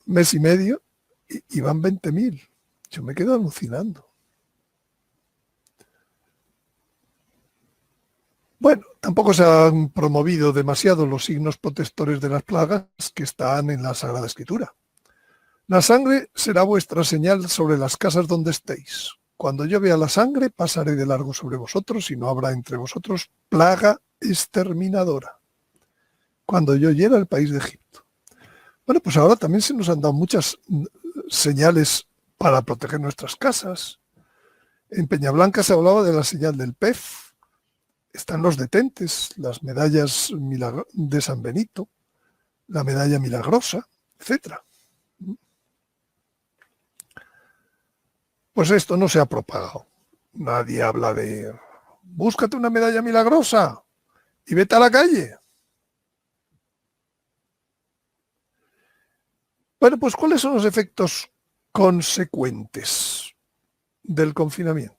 mes y medio y van 20.000. Yo me quedo alucinando. Bueno, tampoco se han promovido demasiado los signos protectores de las plagas que están en la Sagrada Escritura. La sangre será vuestra señal sobre las casas donde estéis. Cuando yo vea la sangre, pasaré de largo sobre vosotros y no habrá entre vosotros plaga exterminadora. Cuando yo hiera el país de Egipto. Bueno, pues ahora también se nos han dado muchas señales para proteger nuestras casas. En Peñablanca se hablaba de la señal del pez. Están los detentes, las medallas de San Benito, la medalla milagrosa, etc. Pues esto no se ha propagado. Nadie habla de búscate una medalla milagrosa y vete a la calle. Bueno, pues ¿cuáles son los efectos consecuentes del confinamiento?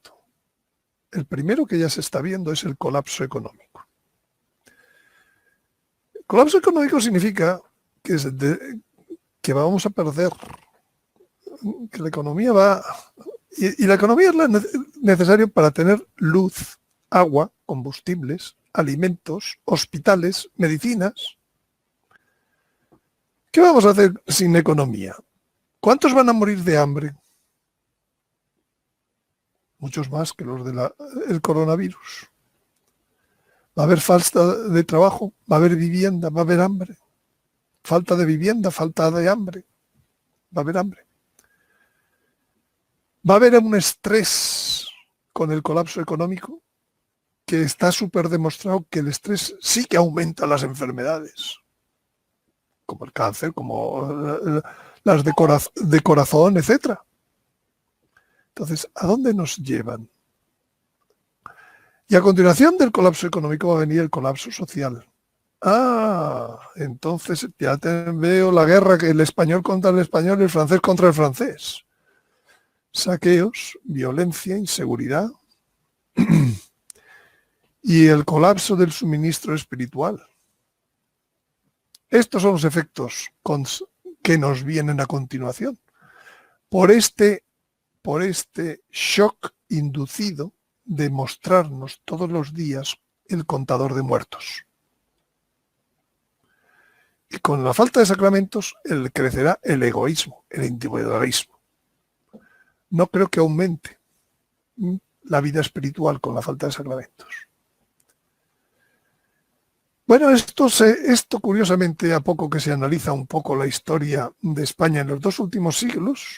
El primero que ya se está viendo es el colapso económico. El colapso económico significa que vamos a perder, que la economía va... Y la economía es necesario para tener luz, agua, combustibles, alimentos, hospitales, medicinas. ¿Qué vamos a hacer sin economía? ¿Cuántos van a morir de hambre? Muchos más que los del coronavirus. Va a haber falta de trabajo, va a haber vivienda, va a haber hambre. Falta de vivienda, falta de hambre. Va a haber hambre. Va a haber un estrés con el colapso económico que está súper demostrado que el estrés sí que aumenta las enfermedades, como el cáncer, como las de corazón, etc. Entonces, ¿a dónde nos llevan? Y a continuación del colapso económico va a venir el colapso social. Entonces ya veo la guerra, que el español contra el español y el francés contra el francés. Saqueos, violencia, inseguridad y el colapso del suministro espiritual. Estos son los efectos que nos vienen a continuación por este shock inducido de mostrarnos todos los días el contador de muertos. Y con la falta de sacramentos crecerá el egoísmo, el individualismo. No creo que aumente la vida espiritual con la falta de sacramentos. Bueno, esto curiosamente, a poco que se analiza un poco la historia de España en los 2 últimos siglos,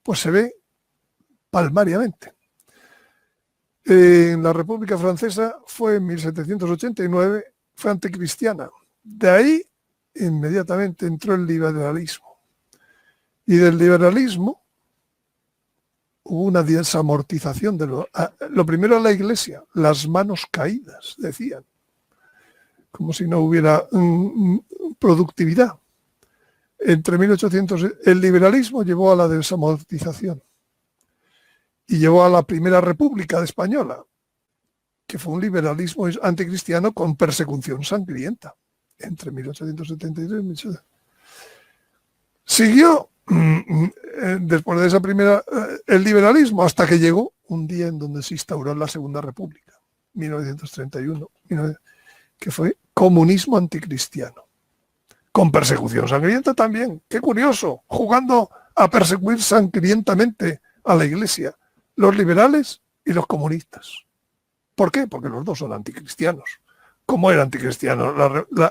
pues se ve palmariamente. En la República Francesa fue en 1789, fue anticristiana. De ahí inmediatamente entró el liberalismo. Y del liberalismo hubo una desamortización de lo primero a la Iglesia, las manos caídas, decían, como si no hubiera productividad. Entre 1800, el liberalismo llevó a la desamortización y llevó a la Primera República Española, que fue un liberalismo anticristiano con persecución sangrienta entre 1873 y 1800. Siguió después de esa primera el liberalismo hasta que llegó un día en donde se instauró la Segunda República, 1931, que fue comunismo anticristiano, con persecución sangrienta también. Qué curioso, jugando a perseguir sangrientamente a la Iglesia, los liberales y los comunistas. ¿Por qué? Porque los dos son anticristianos. ¿Cómo era anticristiano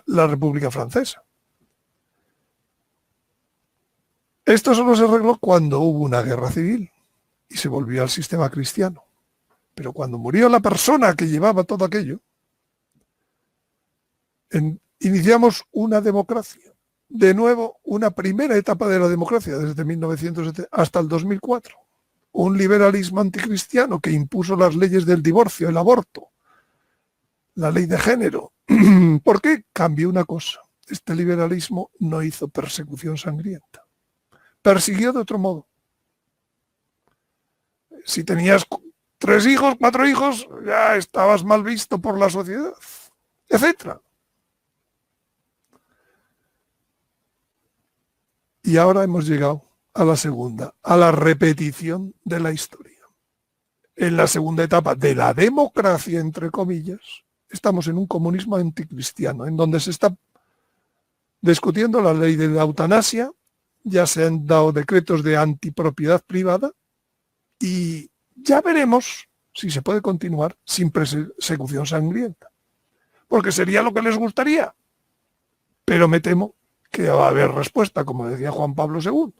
la República Francesa? Esto solo se arregló cuando hubo una guerra civil y se volvió al sistema cristiano. Pero cuando murió la persona que llevaba todo aquello, iniciamos una democracia. De nuevo, una primera etapa de la democracia, desde 1970 hasta el 2004. Un liberalismo anticristiano que impuso las leyes del divorcio, el aborto, la ley de género. ¿Por qué? Cambió una cosa. Este liberalismo no hizo persecución sangrienta. Persiguió de otro modo. Si tenías 3 hijos, 4 hijos, ya estabas mal visto por la sociedad, etcétera. Y ahora hemos llegado a la segunda, a la repetición de la historia. En la segunda etapa de la democracia, entre comillas, estamos en un comunismo anticristiano, en donde se está discutiendo la ley de la eutanasia, ya se han dado decretos de antipropiedad privada y ya veremos si se puede continuar sin persecución sangrienta. Porque sería lo que les gustaría. Pero me temo que va a haber respuesta, como decía Juan Pablo II.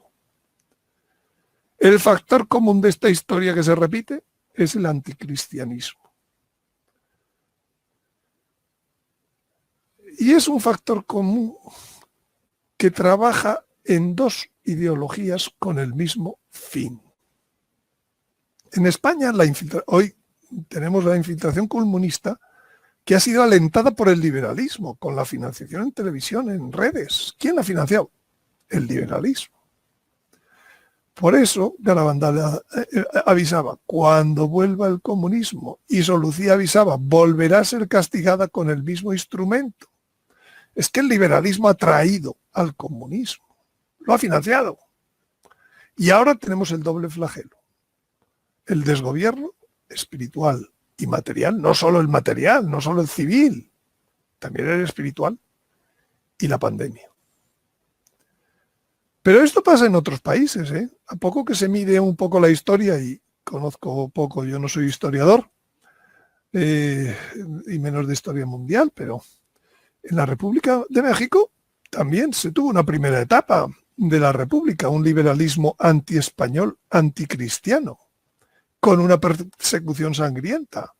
El factor común de esta historia que se repite es el anticristianismo. Y es un factor común que trabaja en 2 ideologías con el mismo fin. En España, hoy tenemos la infiltración comunista que ha sido alentada por el liberalismo, con la financiación en televisión, en redes. ¿Quién la ha financiado? El liberalismo. Por eso Garabandal avisaba, cuando vuelva el comunismo, y Solucía avisaba, volverá a ser castigada con el mismo instrumento. Es que el liberalismo ha traído al comunismo, lo ha financiado. Y ahora tenemos el doble flagelo. El desgobierno espiritual y material, no solo el material, no solo el civil, también el espiritual y la pandemia. Pero esto pasa en otros países, ¿eh? A poco que se mide un poco la historia, y conozco poco, yo no soy historiador, y menos de historia mundial, pero en la República de México también se tuvo una primera etapa de la República, un liberalismo antiespañol, anticristiano, con una persecución sangrienta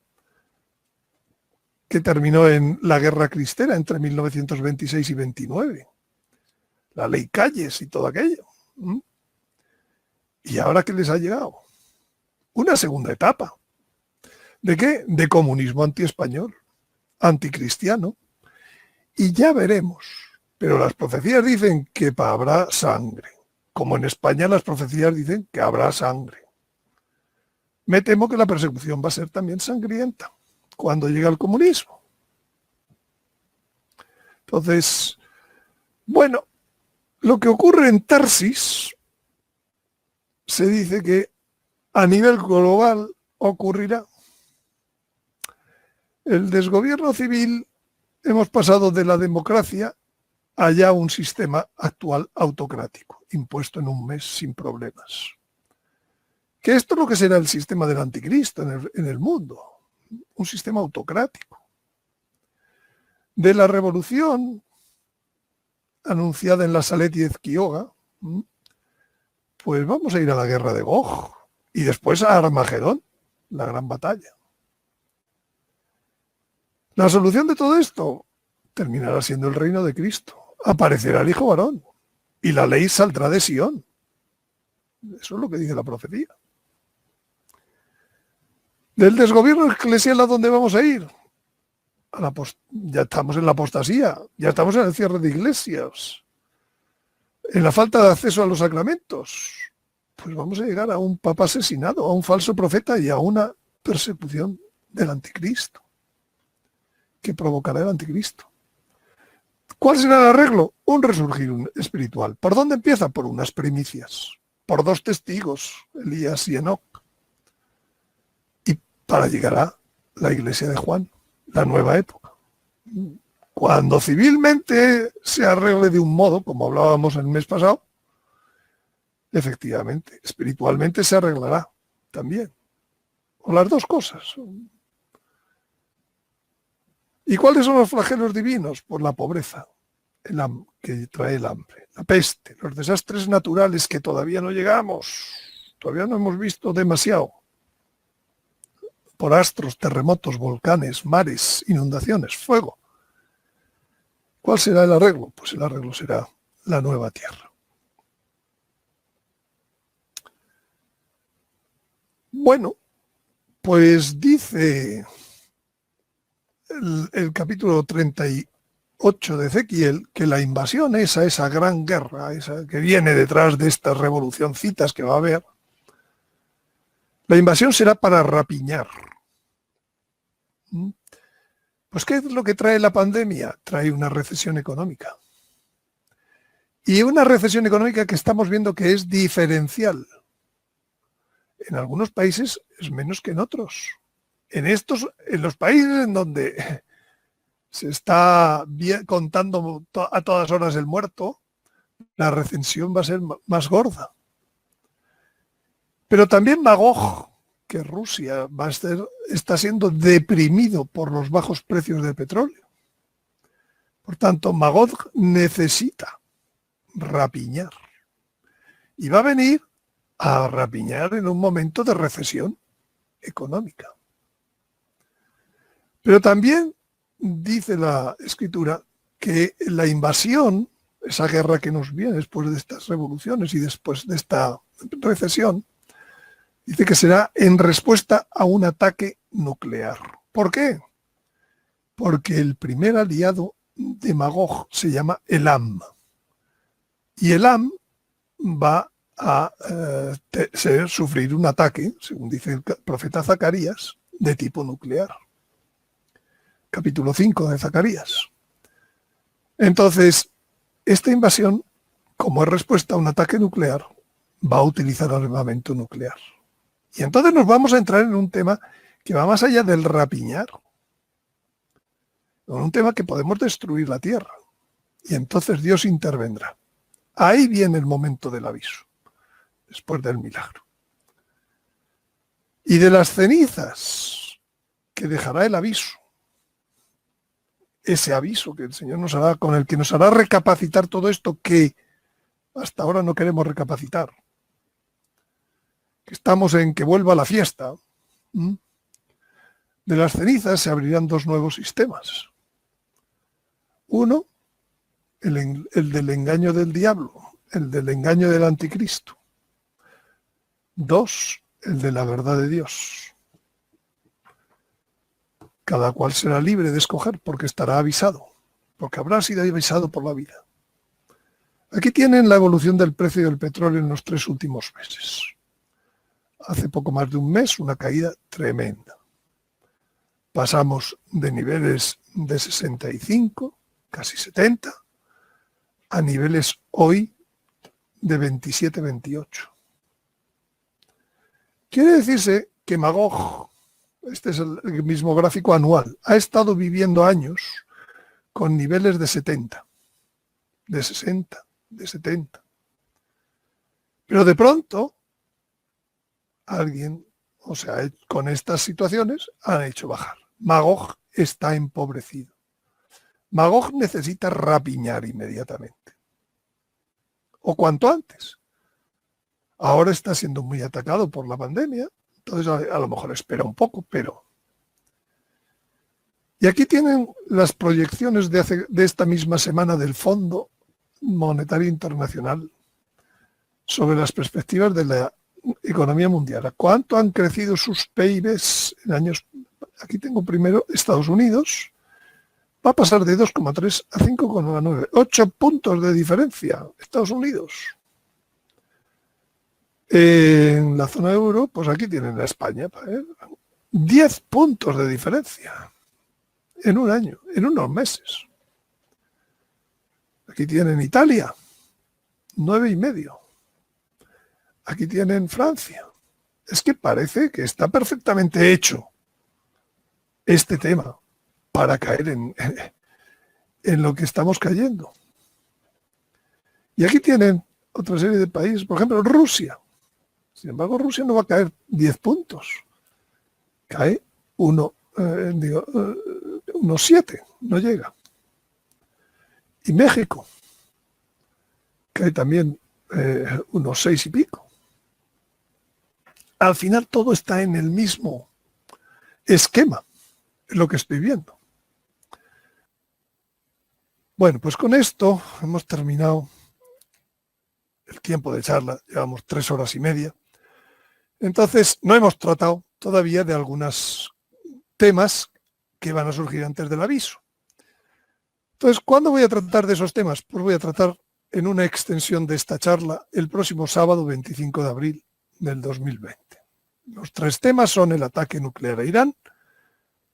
que terminó en la Guerra Cristera entre 1926 y 29. La ley Calles y todo aquello. ¿Y ahora qué les ha llegado? Una segunda etapa. ¿De qué? De comunismo antiespañol, anticristiano. Y ya veremos. Pero las profecías dicen que habrá sangre. Como en España las profecías dicen que habrá sangre. Me temo que la persecución va a ser también sangrienta cuando llegue el comunismo. Entonces, bueno, lo que ocurre en Tarsis se dice que a nivel global ocurrirá. El desgobierno civil, hemos pasado de la democracia a ya un sistema actual autocrático, impuesto en un mes sin problemas. Que esto es lo que será el sistema del anticristo en el mundo, un sistema autocrático. de la revolución anunciada en la Saletí Kioga, pues vamos a ir a la guerra de Gog y después a Armagedón, la gran batalla. La solución de todo esto terminará siendo el reino de Cristo. Aparecerá el Hijo varón y la ley saldrá de Sion. Eso es lo que dice la profecía. Del desgobierno eclesial, ¿a dónde vamos a ir? Ya estamos en la apostasía, ya estamos en el cierre de iglesias, en la falta de acceso a los sacramentos. Pues vamos a llegar a un papa asesinado, a un falso profeta y a una persecución del anticristo, que provocará el anticristo. ¿Cuál será el arreglo? Un resurgir espiritual. ¿Por dónde empieza? Por unas primicias, por 2 testigos, Elías y Enoc. Y para llegar a la iglesia de Juan, la nueva época. Cuando civilmente se arregle de un modo, como hablábamos el mes pasado, efectivamente, espiritualmente se arreglará también. O las 2 cosas. ¿Y cuáles son los flagelos divinos? Pues la pobreza, que trae el hambre, la peste, los desastres naturales que todavía no llegamos, todavía no hemos visto demasiado. Por astros, terremotos, volcanes, mares, inundaciones, fuego. ¿Cuál será el arreglo? Pues el arreglo será la nueva tierra. Bueno, pues dice el capítulo 38 de Ezequiel que la invasión esa gran guerra, esa que viene detrás de estas revolucioncitas que va a haber, la invasión será para rapiñar. Pues ¿qué es lo que trae la pandemia? Trae una recesión económica. Y una recesión económica que estamos viendo que es diferencial. En algunos países es menos que en otros. En los países en donde se está contando a todas horas el muerto, la recesión va a ser más gorda. Pero también Magog, que Rusia está siendo deprimido por los bajos precios del petróleo. Por tanto, Magog necesita rapiñar. Y va a venir a rapiñar en un momento de recesión económica. Pero también dice la Escritura que la invasión, esa guerra que nos viene después de estas revoluciones y después de esta recesión, dice que será en respuesta a un ataque nuclear. ¿Por qué? Porque el primer aliado de Magog se llama Elam. Y Elam va a sufrir un ataque, según dice el profeta Zacarías, de tipo nuclear. Capítulo 5 de Zacarías. Entonces, esta invasión, como es respuesta a un ataque nuclear, va a utilizar armamento nuclear. Y entonces nos vamos a entrar en un tema que va más allá del rapiñar. En un tema que podemos destruir la tierra. Y entonces Dios intervendrá. Ahí viene el momento del aviso, después del milagro. Y de las cenizas que dejará el aviso, ese aviso que el Señor nos hará, con el que nos hará recapacitar todo esto que hasta ahora no queremos recapacitar. Que estamos en que vuelva la fiesta. De las cenizas se abrirán 2 nuevos sistemas. Uno, el del engaño del diablo, el del engaño del anticristo. 2, el de la verdad de Dios. Cada cual será libre de escoger porque estará avisado, porque habrá sido avisado por la vida. Aquí tienen la evolución del precio del petróleo en los 3 últimos meses. Hace poco más de un mes, una caída tremenda. Pasamos de niveles de 65, casi 70, a niveles hoy de 27, 28. Quiere decirse que Magog, este es el mismo gráfico anual, ha estado viviendo años con niveles de 70, de 60, de 70. Pero de pronto, alguien, con estas situaciones, han hecho bajar. Magog está empobrecido. Magog necesita rapiñar inmediatamente, o cuanto antes. Ahora está siendo muy atacado por la pandemia, entonces a lo mejor espera un poco, pero... Y aquí tienen las proyecciones de esta misma semana del Fondo Monetario Internacional sobre las perspectivas de la economía mundial. ¿A cuánto han crecido sus PIBs en años? Aquí tengo primero Estados Unidos. Va a pasar de 2,3 a 5,9. 8 puntos de diferencia. Estados Unidos. En la zona euro, pues aquí tienen a España. 10 puntos de diferencia en un año, en unos meses. Aquí tienen Italia, 9,5. Aquí tienen Francia. Es que parece que está perfectamente hecho este tema para caer en lo que estamos cayendo. Y aquí tienen otra serie de países, por ejemplo, Rusia. Sin embargo, Rusia no va a caer 10 puntos. Cae unos 7, no llega. Y México cae también unos 6 y pico. Al final todo está en el mismo esquema, es lo que estoy viendo. Bueno, pues con esto hemos terminado el tiempo de charla, llevamos 3 horas y media. Entonces, no hemos tratado todavía de algunos temas que van a surgir antes del aviso. Entonces, ¿cuándo voy a tratar de esos temas? Pues voy a tratar en una extensión de esta charla el próximo sábado 25 de abril del 2020. Los 3 temas son el ataque nuclear a Irán,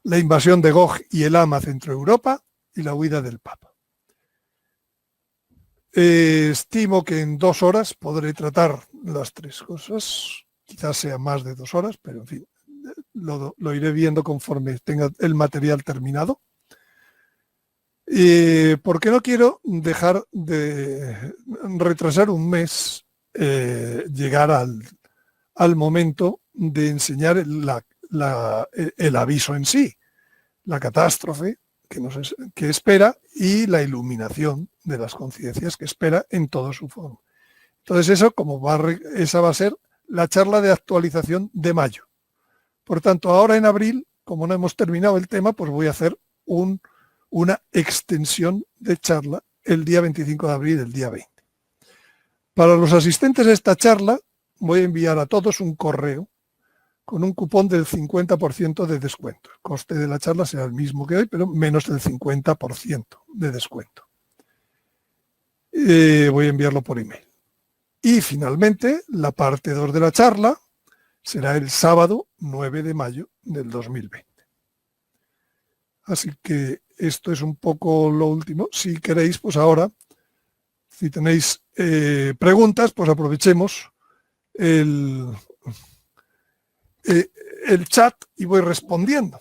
la invasión de Gog y el Hama a Centroeuropa y la huida del Papa. Estimo que en 2 horas podré tratar las 3 cosas. Quizás sea más de 2 horas, pero en fin, lo iré viendo conforme tenga el material terminado. Porque no quiero dejar de retrasar un mes llegar al momento de enseñar el aviso en sí, la catástrofe que espera y la iluminación de las conciencias que espera en toda su forma. Entonces esa va a ser la charla de actualización de mayo. Por tanto, ahora en abril, como no hemos terminado el tema, pues voy a hacer una extensión de charla el día 25 de abril, el día 20. Para los asistentes a esta charla, voy a enviar a todos un correo con un cupón del 50% de descuento. El coste de la charla será el mismo que hoy, pero menos del 50% de descuento. Voy a enviarlo por email. Y finalmente, la parte 2 de la charla será el sábado 9 de mayo del 2020. Así que esto es un poco lo último. Si queréis, pues ahora, si tenéis preguntas, pues aprovechemos el chat y voy respondiendo.